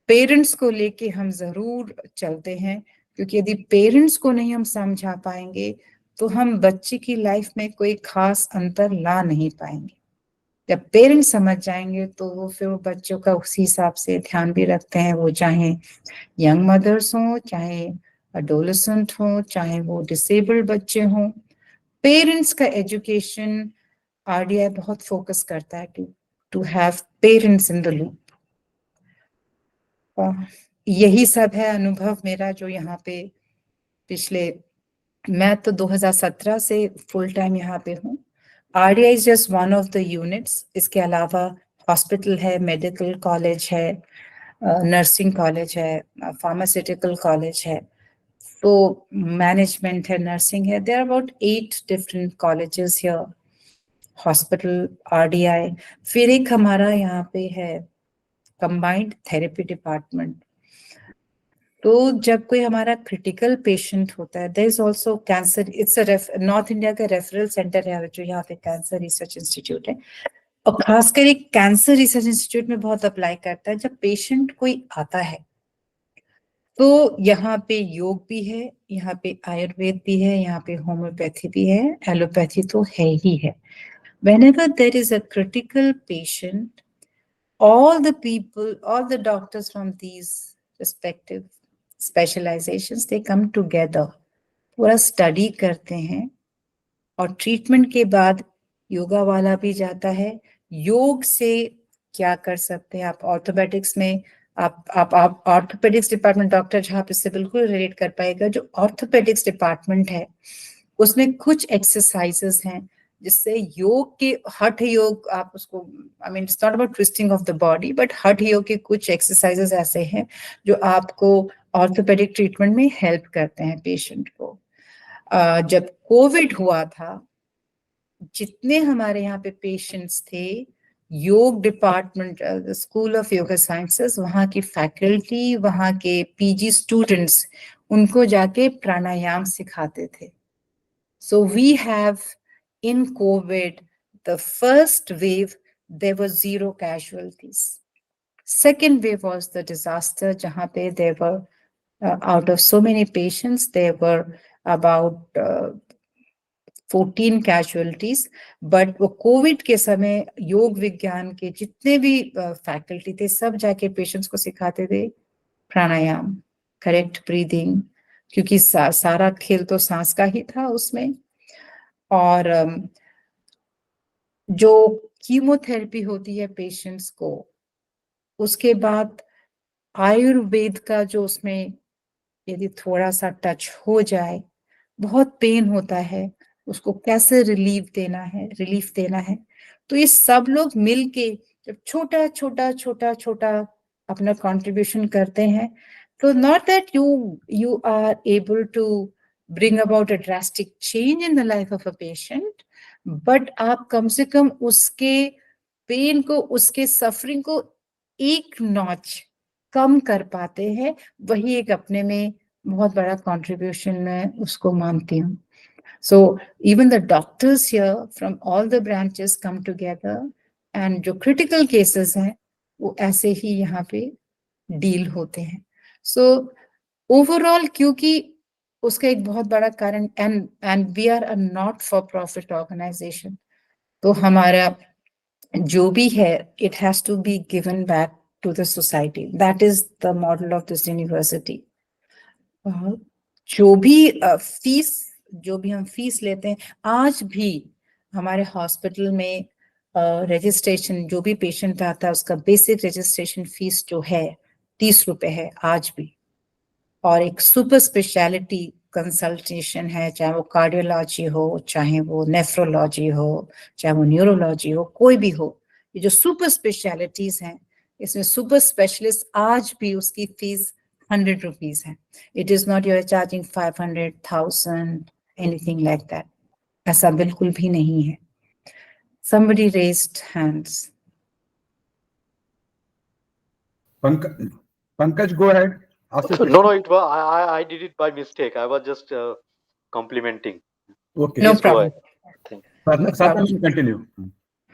पेरेंट्स को लेके हम जरूर चलते हैं, क्योंकि यदि पेरेंट्स को नहीं हम समझा पाएंगे तो हम बच्चे की लाइफ में कोई खास अंतर ला नहीं पाएंगे। जब पेरेंट्स समझ जाएंगे तो वो फिर बच्चों का उसी हिसाब से ध्यान भी रखते हैं, वो चाहे यंग मदर्स हों, चाहे एडोलेसेंट हों, चाहे वो डिसेबल्ड बच्चे हों। पेरेंट्स का एजुकेशन RDI बहुत फोकस करता है to have parents in the loop. यही सब है अनुभव मेरा जो यहाँ पे पिछले, मैं तो 2017 से फुल टाइम यहाँ पे हूँ। RDI is just one of the units। इसके अलावा हॉस्पिटल है, मेडिकल कॉलेज है, नर्सिंग कॉलेज है, फार्मास्यूटिकल कॉलेज है। तो मैनेजमेंट है, नर्सिंग है, there are about 8 different colleges here, hospital, RDI. फिर एक हमारा यहाँ पे है कंबाइंड थेरेपी डिपार्टमेंट। तो जब कोई हमारा क्रिटिकल पेशेंट होता है, there is also cancer, it's north India का रेफरल सेंटर है जो यहाँ पे कैंसर रिसर्च इंस्टीट्यूट है, और खासकर एक कैंसर रिसर्च इंस्टीट्यूट में बहुत अप्लाई करता है। जब पेशेंट कोई आता है तो यहाँ पे योग भी है, यहाँ पे आयुर्वेद भी है, यहाँ पे होम्योपैथी भी है, एलोपैथी तो है ही है। Whenever there is a critical patient, all the people, all the doctors from these respective specializations, they come together, पूरा स्टडी करते हैं, और ट्रीटमेंट के बाद योगा वाला भी जाता है। योग से क्या कर सकते हैं आप ऑर्थोपेडिक्स में, आप ऑर्थोपेडिक्स डिपार्टमेंट, डॉक्टर जहाँ पे से बिल्कुल रिलेट कर पाएगा। जो ऑर्थोपेडिक्स डिपार्टमेंट है उसमें कुछ एक्सरसाइजेस हैं जिससे योग के, हठ योग आप उसको, I mean it's not about twisting of the body, but हठ योग के कुछ एक्सरसाइजेस ऐसे हैं जो आपको ऑर्थोपेडिक ट्रीटमेंट में हेल्प करते हैं पेशेंट को। जब कोविड हुआ था, जितने हमारे यहाँ पे पेशेंट्स थे, योग department, school of yoga sciences, वहाँ की फैकल्टी, वहाँ के पीजी स्टूडेंट्स उनको जाके प्राणायाम सिखाते थे। So we have in COVID, the first wave, there were 0 casualties. Second wave was the disaster, jahan pe there were, out of so many patients, there were about 14 casualties. But वो कोविड के समय योग विज्ञान के जितने भी फैकल्टी थे, सब जाके पेशेंट्स को सिखाते थे प्राणायाम, करेक्ट ब्रीदिंग, क्योंकि सारा खेल तो सांस का ही था उसमें। और जो कीमोथेरेपी होती है पेशेंट्स को, उसके बाद आयुर्वेद का जो उसमें यदि थोड़ा सा टच हो जाए, बहुत पेन होता है, उसको कैसे रिलीफ देना है। तो ये सब लोग मिलके जब छोटा छोटा छोटा छोटा अपना कंट्रीब्यूशन करते हैं, तो not that you are able to bring about a drastic change in the life of a patient, but आप कम से कम उसके पेन को, उसके सफरिंग को एक नॉच कम कर पाते हैं। वही एक अपने में बहुत बड़ा कंट्रीब्यूशन मैं उसको मानती हूँ। So even the doctors here from all the branches come together, and जो critical cases हैं वो ऐसे ही यहाँ पे डील होते हैं। So overall, क्योंकि उसका एक बहुत बड़ा कारण, and we are a not for profit organization, तो हमारा जो भी है, it has to be given back to the society. That is the model of this university. जो भी हम फीस लेते हैं, आज भी हमारे हॉस्पिटल में रजिस्ट्रेशन, जो भी पेशेंट आता है उसका बेसिक रजिस्ट्रेशन फीस जो है 30 रुपए है आज भी। और एक सुपर स्पेशलिटी कंसल्टेशन है, चाहे वो कार्डियोलॉजी हो, चाहे वो नेफ्रोलॉजी हो, चाहे वो न्यूरोलॉजी हो, कोई भी हो, ये जो सुपर स्पेशलिटीज हैं, इसमें सुपर स्पेशलिस्ट आज भी उसकी फीस 100 रुपीज है। It is not you are charging 500,000 anything like that, ऐसा बिल्कुल भी नहीं है। Somebody raised hands. Pankaj, go ahead. No, it was I did it by mistake. I was just complimenting. Okay. No Please go problem. ahead. Continue.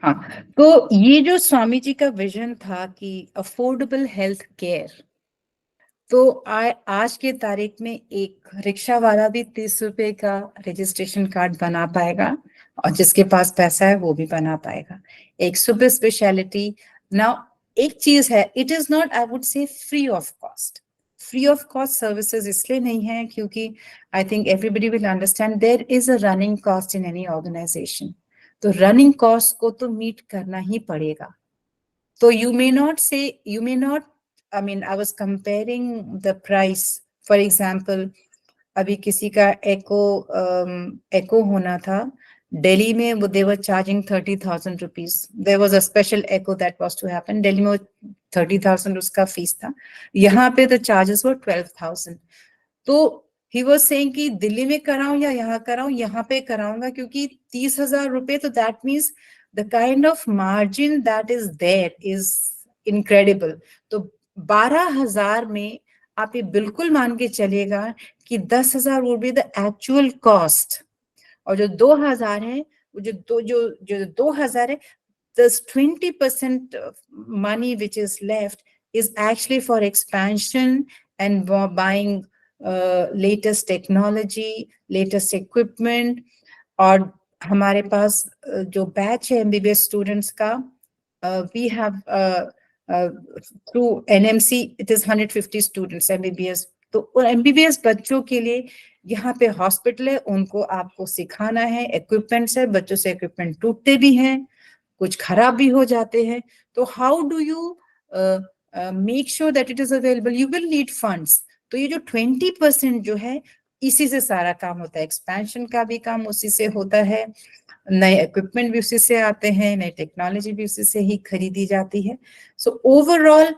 हाँ, तो ये जो स्वामी जी का विजन था कि अफोर्डेबल हेल्थ केयर, तो आज के तारीख में एक रिक्शा वाला भी 30 रुपए का रजिस्ट्रेशन कार्ड बना पाएगा, और जिसके पास पैसा है वो भी बना पाएगा। एक सुपर स्पेशलिटी। नाउ एक चीज है, it is not, I would say, free of cost. Free of cost services इसलिए नहीं है क्योंकि I think everybody will understand there is a running cost in any organisation. तो रनिंग कॉस्ट को तो मीट करना ही पड़ेगा। तो you may not, I mean, I was comparing the price. For example, अभी किसी का echo होना था दिल्ली में, वो they were charging 30,000 rupees. There was a special echo that was to happen. Delhi में 30,000 उसका फीस था, यहाँ पे the charges were 12,000. तो ही वॉज सेइंग कि दिल्ली में कराऊं या यहाँ कराऊं, यहाँ पे कराऊंगा, क्योंकि 30,000 रुपए, तो that means the kind of margin that is there is incredible. तो 12,000 में आप ये बिल्कुल मान के चलिएगा कि 10,000 would be the actual cost, और जो 2,000 है, जो 2,000 है, this 20% money which is left is actually for expansion and buying latest technology, latest equipment. और हमारे पास जो बैच है MBBS स्टूडेंट्स का, we have through NMC it is 150 students MBBS। तो MBBS बच्चों के लिए यहाँ पे हॉस्पिटल है, उनको आपको सिखाना है, इक्विपमेंट्स है, बच्चों से इक्विपमेंट टूटते भी हैं, कुछ खराब भी हो जाते हैं। तो how do you make sure that it is available? You will need funds. तो ये जो 20% जो है, इसी से सारा काम होता है, एक्सपेंशन का भी काम उसी से होता है, नए इक्विपमेंट भी उसी से आते हैं, नई टेक्नोलॉजी भी उसी से ही खरीदी जाती है। So overall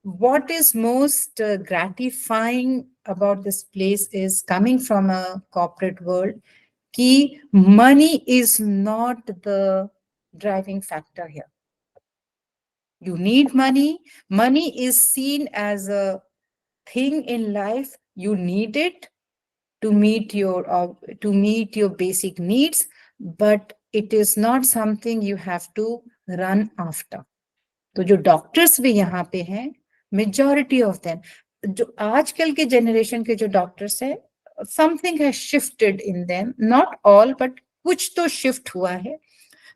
what is most gratifying about this place is coming from a corporate world कि money is not the driving factor here. You need money. Money is seen as a thing in life. You need it to meet your basic needs, but it is not something you have to run after. तो जो डॉक्टर्स भी यहाँ पे हैं, मेजॉरिटी ऑफ देम, जो आजकल के जनरेशन के जो डॉक्टर्स हैं, something has shifted in them, not all but कुछ तो शिफ्ट हुआ है,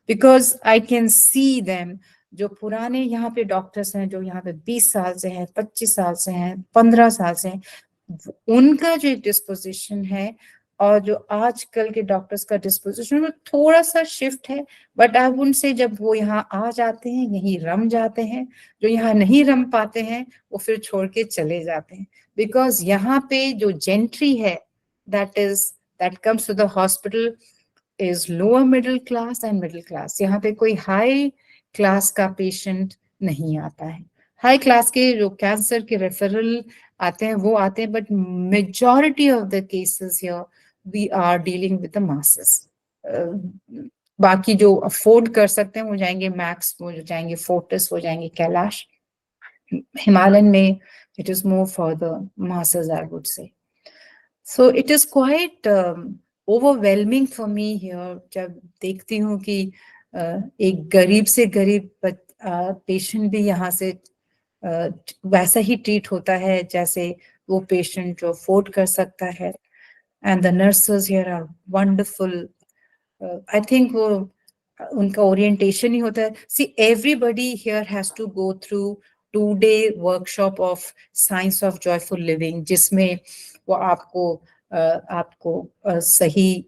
because I can see them. जो पुराने यहाँ पे डॉक्टर्स हैं, जो यहाँ पे 20 साल से हैं, 25 साल से हैं, 15 साल से हैं, उनका जो डिस्पोजिशन है और जो आजकल के डॉक्टर्स का डिस्पोजिशन, वो थोड़ा सा शिफ्ट है। बट आई वुडंट से जब वो यहाँ आ जाते हैं, यहीं रम जाते हैं। जो यहाँ नहीं रम पाते हैं वो फिर छोड़ के चले जाते हैं, बिकॉज यहाँ पे जो जेंट्री है that comes to the hospital is lower middle class and middle class. यहाँ पे कोई हाई क्लास का पेशेंट नहीं आता है। हाई क्लास के जो कैंसर के रेफरल आते हैं वो आते हैं, but majority of the cases here we are dealing with the masses. बाकी जो अफोर्ड कर सकते हैं वो जाएंगे मैक्स, वो जाएंगे फोर्टिस, वो जाएंगे कैलाश। हिमालयन में it is more for the masses, I would say. So it is quite overwhelming for me here जब देखती हूँ कि एक गरीब से गरीब पेशेंट भी यहाँ से वैसा ही ट्रीट होता है जैसे वो पेशेंट जो अफोर्ड कर सकता है। And the nurses here are wonderful. I think वो उनका ओरिएंटेशन ही होता है। See everybody here has to go through 2-day workshop of science of joyful living, जिसमें वो आपको सही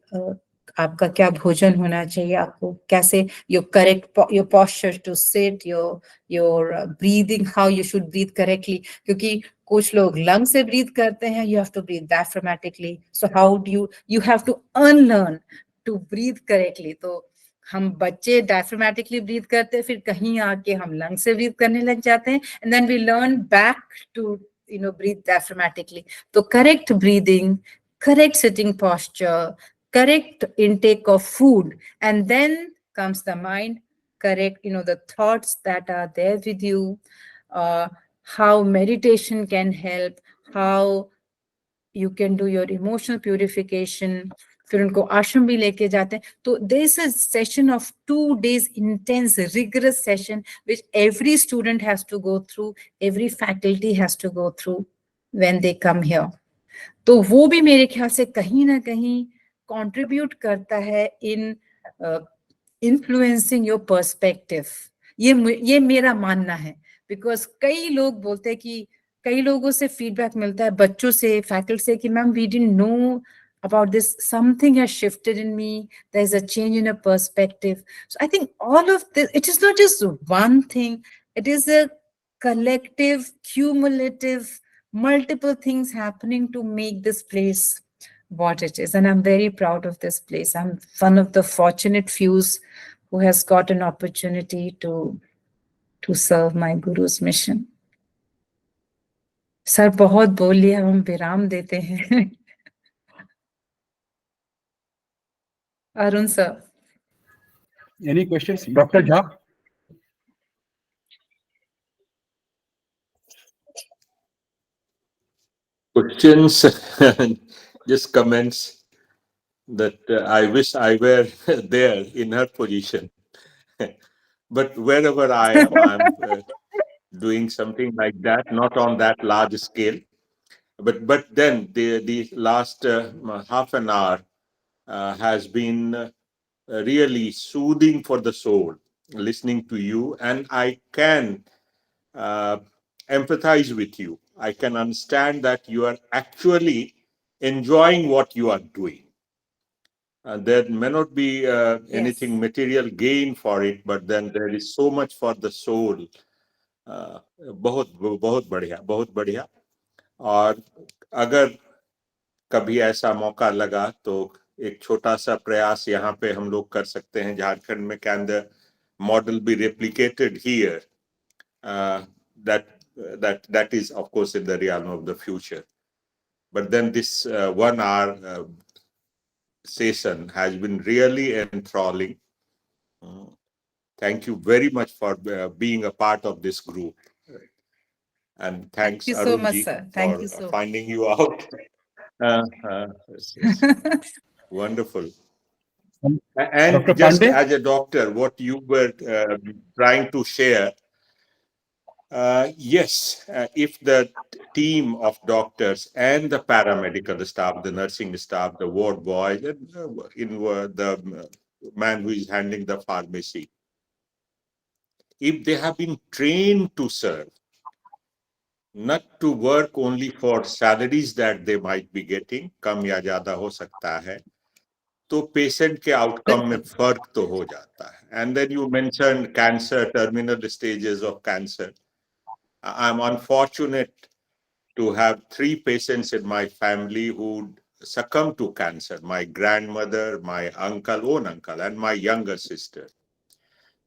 आपका क्या भोजन होना चाहिए, आपको कैसे your posture to sit, your breathing, how you should breathe correctly. क्योंकि कुछ लोग लंग से ब्रीथ करते हैं, you have to breathe diaphragmatically. So how do you have to unlearn to breathe correctly. तो हम बच्चे डायफ्रामेटिकली ब्रीथ करते हैं, फिर कहीं आके हम लंग से ब्रीथ करने लग जाते हैं, and then we learn back to breathe diaphragmatically. तो correct breathing, correct sitting posture, correct intake of food, and then comes the mind, correct the thoughts that are there with you, how meditation can help, how you can do your emotional purification. फिर उनको आश्रम भी लेके जाते हैं। तो there is a session of 2 days intense rigorous session which every student has to go through, every faculty has to go through when they come here. तो वो भी मेरे ख्याल से कहीं ना कहीं contribute करता है in influencing your perspective. ये मेरा मानना है, because कई लोग बोलते हैं कि कई लोगों से फीडबैक मिलता है, बच्चों से, फैकल्टी से, कि ma'am we didn't know about this, something has shifted in me, there's a change in a perspective. So I think all of this, it is not just one thing, it is a collective, cumulative, multiple things happening to make this place what it is. And I'm very proud of this place. I'm one of the fortunate few who has got an opportunity to serve my guru's mission. Sir बहुत बोल लिया, हम विराम देते हैं। Arun sir. Any questions, Dr. Jha? Questions, just comments that I wish I were there in her position. But wherever I am, I'm doing something like that, not on that large scale. But then the last half an hour has been really soothing for the soul, listening to you, and I can empathize with you. I can understand that you are actually enjoying what you are doing. There may not be anything material gain for it, but then there is so much for the soul. बहुत बहुत बढ़िया, बहुत बढ़िया. और अगर कभी ऐसा मौका लगा तो एक छोटा सा प्रयास यहाँ पे हम लोग कर सकते हैं झारखंड में. Can the model be replicated here? that is of course in the realm of the future, but then this 1 hour session has been really enthralling. Thank you very much for being a part of this group, and thanks Thank you so much, Arunji sir. Thank for you so finding you out. Yes. Wonderful. And Dr. just Pandey? as a doctor, what you were trying to share, yes, if the team of doctors and the paramedical staff, the nursing staff, the ward boys, and the man who is handling the pharmacy, if they have been trained to serve, not to work only for salaries that they might be getting, कम या ज़्यादा हो सकता है, तो पेशेंट के आउटकम में फर्क तो हो जाता है. And then you mentioned cancer, terminal stages of cancer. I'm unfortunate to have 3 patients in my family who succumbed to cancer: my grandmother, my own uncle, and my younger sister.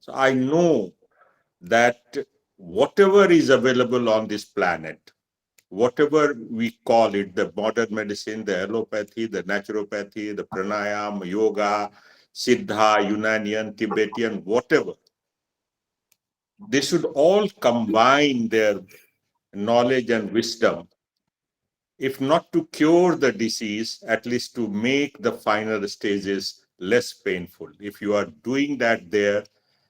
So I know that whatever is available on this planet, whatever we call it, the modern medicine, the allopathy, the naturopathy, the pranayama, yoga, siddha, Unanian, Tibetan, whatever, they should all combine their knowledge and wisdom, if not to cure the disease, at least to make the final stages less painful. If you are doing that there,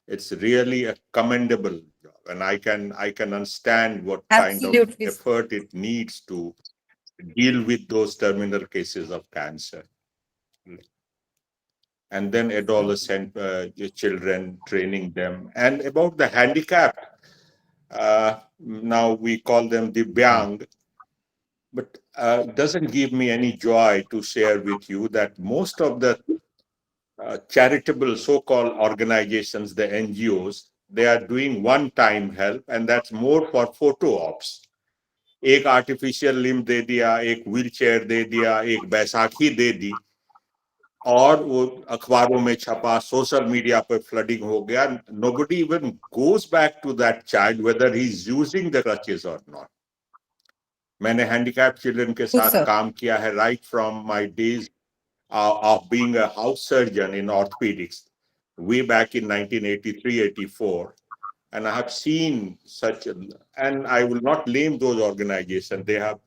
it's really a commendable job. And I can understand what kind of effort it needs to deal with those terminal cases of cancer. And then adolescent children, training them. And about the handicapped, now we call them Divyang, but it doesn't give me any joy to share with you that most of the charitable so-called organizations, the NGOs, they are doing one-time help, and that's more for photo ops. एक आर्टिफिशियल लिम्ब दे दिया, एक व्हील चेयर दे दिया, एक बैसाखी दे दी, और वो अखबारों में छपा, सोशल मीडिया पर फ्लडिंग हो गया. Nobody even goes back to that child whether he's using the crutches or not. मैंने हैंडीकैप चिल्ड्रन के साथ काम किया है right from my days of being a house surgeon in orthopedics way back in 1983-84. And I have seen such, and I will not blame those organizations. They have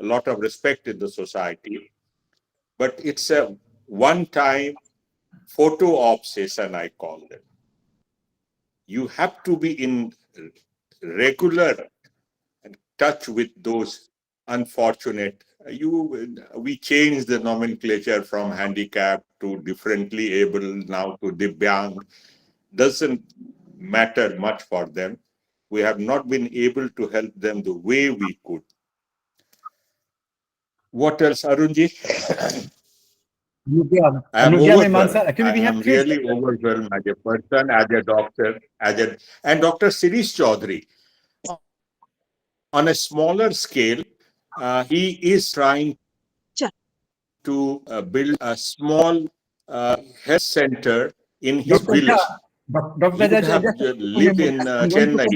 a lot of respect in the society. But it's a one-time photo op session, I call them. You have to be in regular touch with those unfortunate. We changed the nomenclature from handicap to differently able now to Divyang. Doesn't matter much for them. We have not been able to help them the way we could. What else, Arunji? I am overwhelmed. I am really overwhelmed as a person, as a doctor, and Dr. Sirish Chaudhary. On a smaller scale, he is trying to build a small health center in his village. Dr. Lived in Chennai.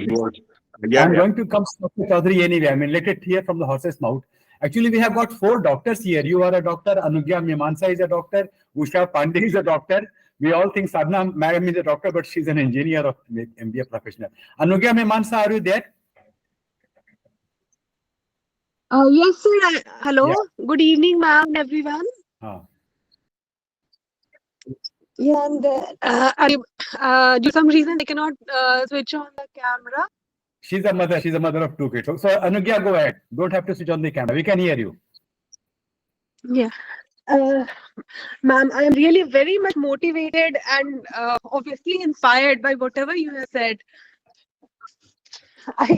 I'm going to come to Dr. Chaudhary anyway. I mean, let it hear from the horse's mouth. Actually, we have got 4 doctors here. You are a doctor. Anugya Mimamsa is a doctor. Usha Pandey is a doctor. We all think Sadhana Madam is a doctor, but she's an engineer of MBA professional. Anugya Mimamsa, are you there? Yes, sir. Hello. Yeah. Good evening, ma'am, and everyone. Yeah, and due to some reason, I cannot switch on the camera. She's a mother. She's a mother of 2 kids. So Anugya, go ahead. Don't have to switch on the camera. We can hear you. Yeah. Ma'am, I am really very much motivated and obviously inspired by whatever you have said.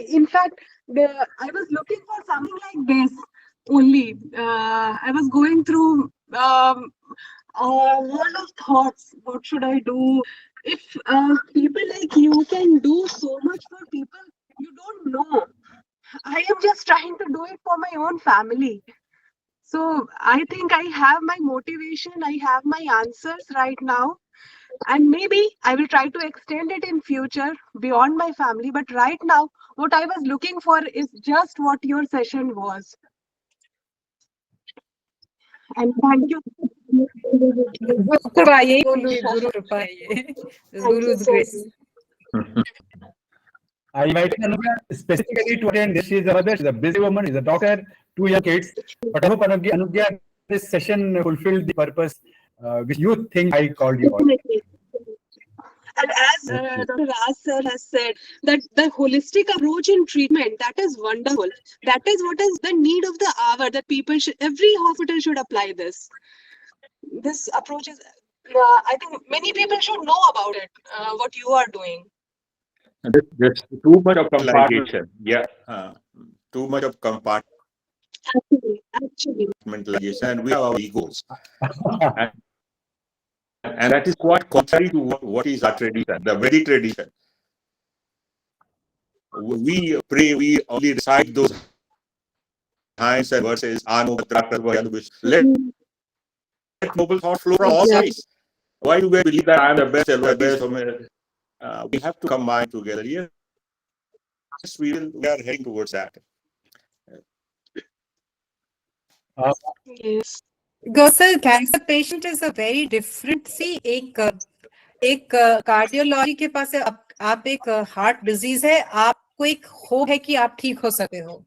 In fact, I was looking for something like this only. I was going through lot of thoughts. What should I do? If people like you can do so much for people, you don't know. I am just trying to do it for my own family. So I think I have my motivation, I have my answers right now, and maybe I will try to extend it in future beyond my family. But right now, what I was looking for is just what your session was. And thank you. गुरु कृपा, यही बोलूं, गुरु कृपा है ये. Guru's grace. I invited Anugya specifically to attend this. She is a mother, she's a busy woman, she's a doctor, 2 young kids. But I hope Anugya, this session fulfilled the purpose which you think I called you on. And as Dr. Raj sir has said, that the holistic approach in treatment, that is wonderful. That is what is the need of the hour, that people should, every hospital should apply this. This approach is, I think many people should know about it, what you are doing. There's too much of compartmentalization. Yeah, too much of compartmentalization, and we have our egos. And that is quite contrary to what is our tradition, the Vedic tradition. We pray, we only recite those hymns and verses. Let noble thought flow from all sides. Why do we believe that I am the best? We have to combine together. Yes, we are heading towards that. Yes. Gosal, cancer patient is a very different. See, एक कार्डियोलॉजी के पास है, आप एक हार्ट डिजीज है, आपको एक होप है कि आप ठीक हो सकते हो.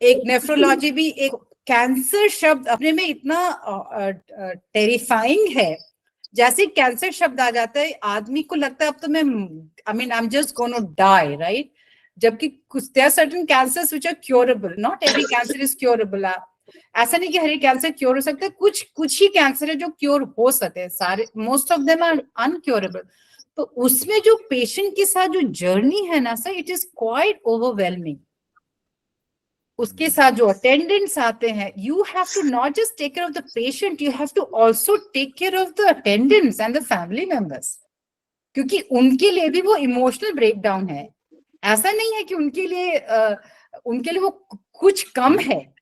एक नेफ्रोलॉजी भी, एक कैंसर शब्द अपने में इतना टेरिफाइंग है. जैसे कैंसर शब्द आ जाता है, आदमी को लगता है अब तो मैं, I am just gonna die, right? जबकि कुछ there are certain cancers which are curable. Not every cancer is curable. ऐसा नहीं कि हर एक कैंसर क्योर हो सकता है. कुछ ही कैंसर है जो क्योर हो सकते हैं. सारे, मोस्ट ऑफ देम आर अनक्योरेबल. तो उसमें जो पेशेंट के साथ जो जर्नी है ना sir, it is quite overwhelming. उसके साथ जो अटेंडेंट्स आते हैं, you have to not just take care of the patient, you have to also take care of the attendants and the family members, क्योंकि उनके लिए भी वो इमोशनल ब्रेकडाउन है. ऐसा नहीं है कि उनके लिए वो कुछ कम है.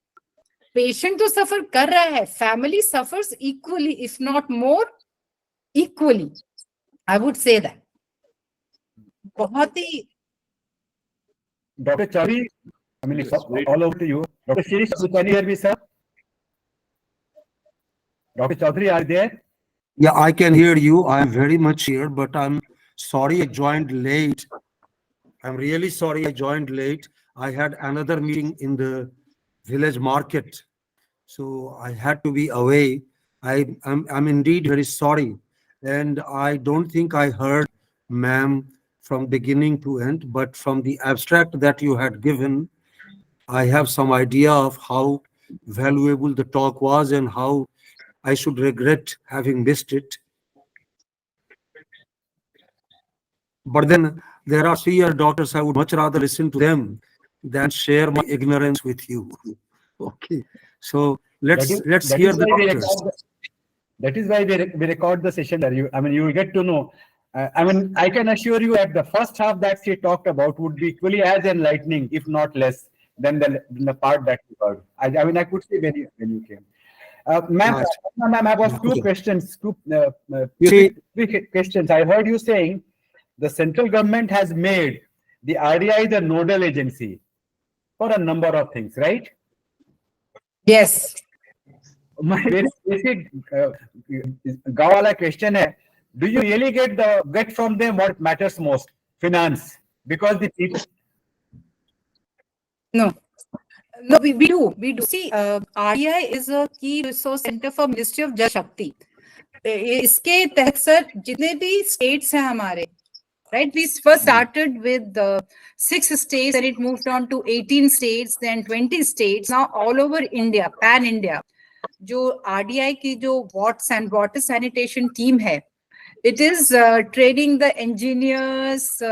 पेशेंट तो सफर कर रहा है, family suffers equally, if not more equally. I would say that. बहुत ही. Doctor Chaudhary, I mean, it's all over to you. Dr. Shirish, can you hear me, sir? Dr. Chaudhary, are you there? Yeah, I can hear you. I'm very much here, but I'm sorry I joined late. I'm really sorry I joined late. I had another meeting in the village market, so I had to be away. I'm indeed very sorry. And I don't think I heard ma'am from beginning to end, but from the abstract that you had given, I have some idea of how valuable the talk was and how I should regret having missed it. But then there are senior doctors, I would much rather listen to them than share my ignorance with you. Okay, so let's hear the doctors. That is why we record the session. You will get to know. I can assure you that the first half that she talked about would be equally as enlightening, if not less, than the part that you heard. I could see when you came. Ma'am, I have two questions. Three questions. I heard you saying the central government has made the RDI the nodal agency for a number of things, right? Yes. My very basic gaw wala question hai, do you really get from them what matters most? Finance. Because the people, No. No, we do. See, RDI is a key resource center for Ministry of Jal Shakti. इसके तहत सर जितने भी states हैं हमारे, right? We first started with 6 states, and it moved on to 18 states, then 20 states. Now all over India, pan India, जो RDI की जो water sanitation team है, it is training the engineers.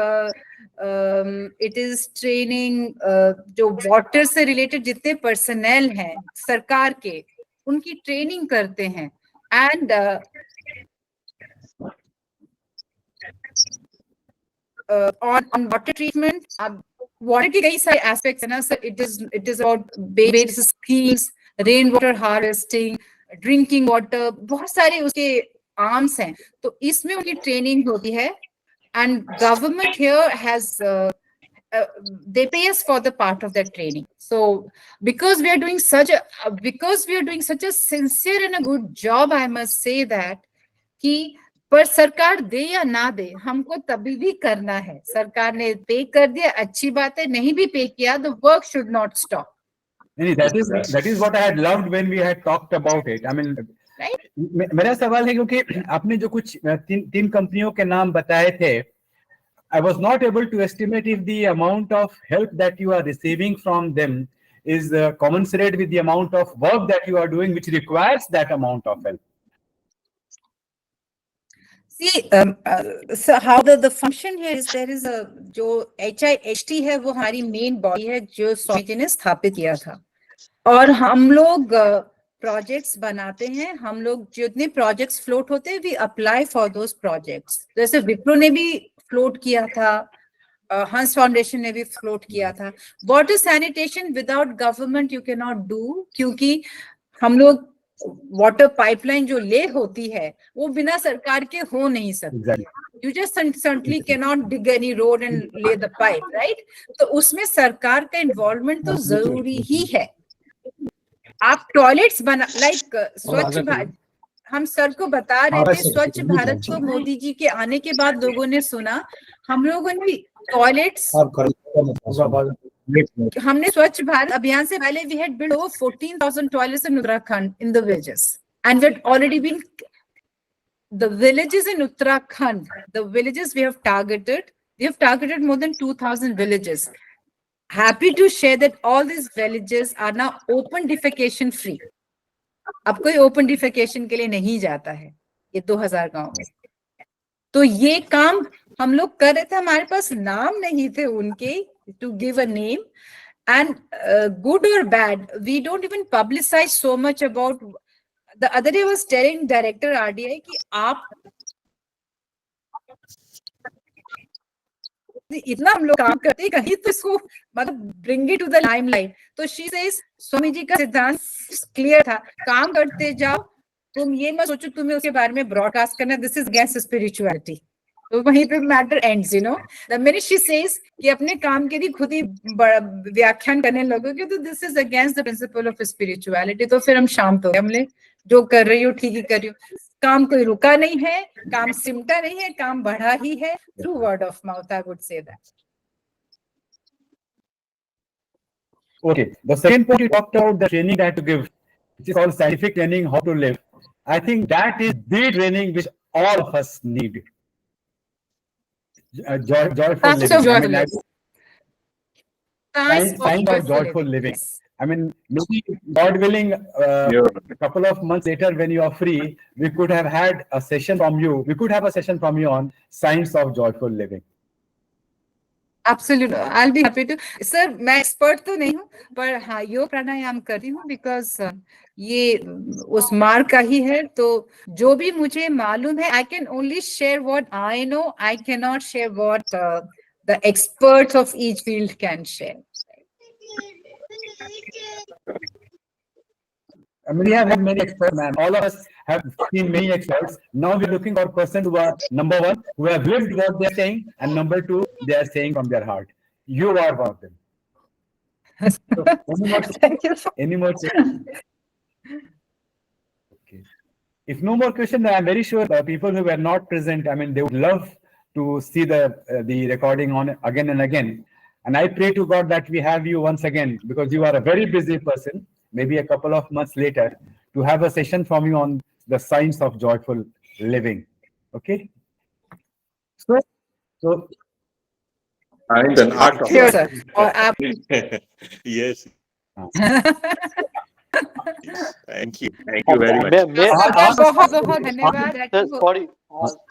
It is training जो water से related जितने personnel हैं सरकार के, उनकी training करते हैं. And on water treatment, water के कई सारे aspects है ना sir. It is about various schemes, rainwater harvesting, drinking water, बहुत सारे उसके arms हैं. तो इसमें उनकी training होती है. And government here has they pay us for the part of that training. So because we are doing such a sincere and a good job, I must say that कि पर सरकार दे या ना दे, हमको तभी भी करना है. सरकार ने पे कर दिया, अच्छी बात है. नहीं भी पे किया, the work should not stop. that is what I had loved when we had talked about it. I mean, Right? मेरा सवाल है क्योंकि आपने जो कुछ तीन कंपनियों के नाम बताए थे, I was not able to estimate if the amount of help that you are receiving from them is commensurate with the amount of work that you are doing, which requires that amount of help. See, so how the function here is, there is a जो HIHT है वो हमारी main body है जो स्वामी जी ने स्थापित किया था. और हम लोग प्रोजेक्ट्स बनाते हैं. हम लोग जितने प्रोजेक्ट्स फ्लोट होते हैं, we apply for those projects. जैसे विप्रो ने भी फ्लोट किया था, हंस फाउंडेशन ने भी फ्लोट किया था. Water sanitation without government you can not do, क्योंकि हम लोग वाटर पाइपलाइन जो ले होती है वो बिना सरकार के हो नहीं सकती. You just certainly cannot dig any road and lay the pipe, right? तो उसमें सरकार का इन्वॉल्वमेंट तो जरूरी ही है. आप टॉयलेट्स बना, लाइक स्वच्छ भारत, हम सर को बता रहे थे, स्वच्छ भारत को मोदी जी के आने के बाद लोगों ने सुना. हम लोगों ने टॉयलेट्स, हमने स्वच्छ भारत अभियान से पहले we had built over 14,000 toilets in Uttarakhand in the villages, and we had already been the villages in Uttarakhand, the villages we have targeted more than 2,000 villages. Happy to share that all these villages are now open defecation free. अब कोई open defecation के लिए नहीं जाता है ये 2000 गांव में. तो ये काम हम लोग कर रहे थे. हमारे पास नाम नहीं थे उनके to give a name, and good or bad, we don't even publicize so much about. The other day I was telling director RDI कि आप इतना हम लोग काम करते हैं, कहीं तो इसको मतलब bring it to the limelight. तो she says स्वामी जी का सिद्धांत क्लियर था, काम करते जाओ, तुम ये मत सोचो तुम्हें उसके बारे में ब्रॉडकास्ट करना. This is against spirituality. तो वहीं पे matter ends, you know. The minute she says कि अपने काम के लिए खुद ही व्याख्यान करने लगोगे तो this is against the principle of spirituality. तो फिर हम शांत हो गए. हमने जो कर रही हो ठीक ही कर रही हो. काम कोई रुका नहीं है, काम सिमटा नहीं है, काम बढ़ा ही है through word of mouth. I would say that. Okay. The second point you talked about, the training that you give, which is called scientific training, how to live. I think that is the training which all of us need. Joyful living. Science of joyful living. I mean, maybe God willing, a couple of months later, when you are free, we could have had a session from you. We could have a session from you on science of joyful living. Absolutely, I'll be happy to. Sir, मैं एक्सपर्ट तो नहीं हूँ, पर हाँ योग प्राणायाम कर रही हूँ, बिकॉज ये उस मार्ग का ही है. तो जो भी मुझे मालूम है, I can only share what I know. I cannot share what the experts of each field can share. I mean, we have had many experts, man. All of us have seen many experts. Now we're looking for persons who are, number one, who have lived what they're saying, and number two, they are saying from their heart. You are one of them. So, any more, Thank you. any more questions? Okay. If no more questions, I'm very sure the people who were not present, I mean, they would love to see the recording on again and again. And I pray to God that we have you once again, because you are a very busy person, maybe a couple of months later, to have a session from you on the science of joyful living. Okay? So Science and art of Sure, life. sir. और आप Yes. Thank you very much. सबका बहुत बहुत धन्यवाद। Sir, sorry,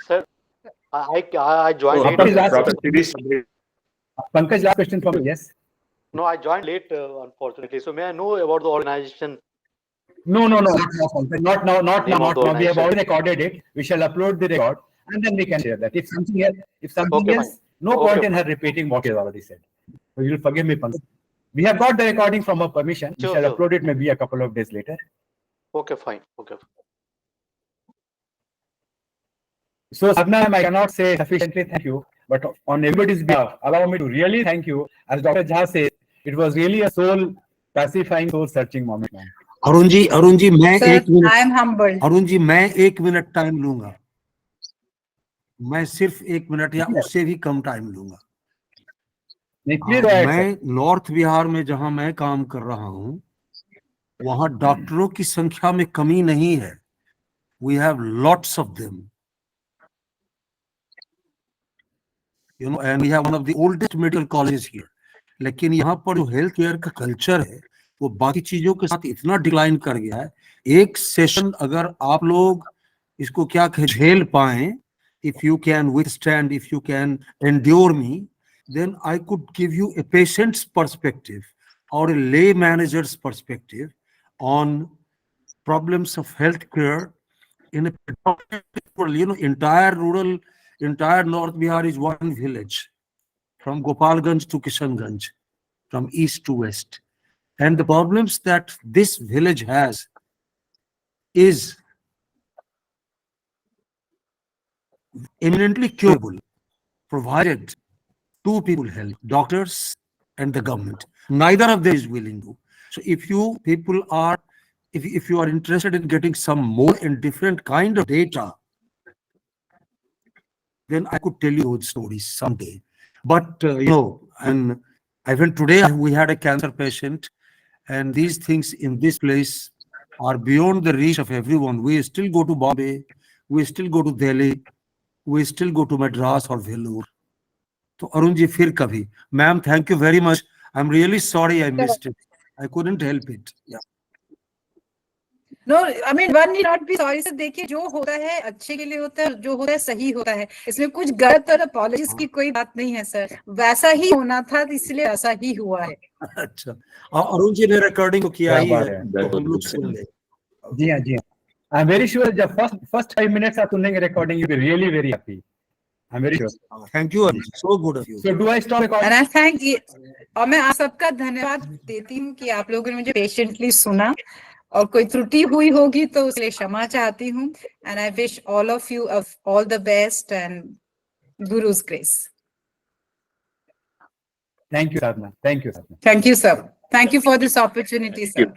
sir. I joined After late. last- Professor Shirish, Pankaj, last question from you. Yes. No, I joined late, unfortunately. So may I know about the organization? No, not now, Pankaj. Not now, not Name now, of not the now. We have organization. already recorded it. We shall upload the record and then we can share that. If something Okay, else, no Okay, point in her repeating what is already said. So you'll forgive me, Pankaj. We have got the recording from her permission. We Sure, shall sure. upload it maybe a couple of days later. Okay, fine. Okay. So, Sabna, I cannot say sufficiently thank you, but on everybody's behalf, allow me to really thank you. As Dr. Jha said, it was really a soul pacifying, soul searching moment, man. Arun ji मैं Sir, एक minute I am humbled. Arun ji मैं 1 मिनट टाइम लूंगा, मैं सिर्फ 1 मिनट या उससे भी कम टाइम लूंगा। Please go ahead, sir. मैं नॉर्थ बिहार में जहां मैं काम कर रहा हूं, वहां डॉक्टरों की संख्या में कमी नहीं है। We have lots of them, you know, and we have one of the oldest medical colleges here. लेकिन यहाँ पर जो हेल्थ केयर का कल्चर है वो बाकी चीजों के साथ इतना डिक्लाइन कर गया है। एक सेशन अगर आप लोग इसको क्या कहें झेल पाए, if you can withstand, if you can endure me, then I could give you a patient's perspective or a lay manager's perspective on problems of healthcare in a, you know, entire North Bihar is one village, from Gopalganj to Kishanganj, from east to west. And the problems that this village has is eminently curable, provided two people help, doctors and the government. Neither of them is willing to. So if you people are, if you are interested in getting some more and different kind of data, then I could tell you those stories someday. But you know, and even today we had a cancer patient, and these things in this place are beyond the reach of everyone. We still go to Bombay, we still go to Delhi, we still go to Madras or Vellore. So Arun ji, fir kabhi. Ma'am, thank you very much. I'm really sorry I missed it. I couldn't help it. Yeah. No, I mean, one need not be sorry. Sir देखिए, जो होता है अच्छे के लिए होता है, जो होता है सही होता है। इसमें कुछ गलत और अपॉलॉजीज की कोई बात नहीं है सर। वैसा ही होना था, इसलिए ऐसा ही हुआ है। अच्छा, अरुण जी ने रिकॉर्डिंग को किया ही है, तो हम लोग सुन ले। जी हाँ, जी हाँ। I'm very sure जब first 5 minutes आप सुनेंगे recording, you'll be really very happy. I'm very sure. Thank you, Arun. So good of you. So do I stop recording? And I thank you. और मैं आप सबका धन्यवाद देती हूँ कि आप लोगों ने मुझे पेशेंटली सुना, और कोई त्रुटि हुई होगी तो उसके लिए क्षमा चाहती हूँ। And I wish all of you all the best and Guru's grace. Thank you, Sadhana. Thank you, Sadhana. Thank you, sir. Thank you for this opportunity, sir.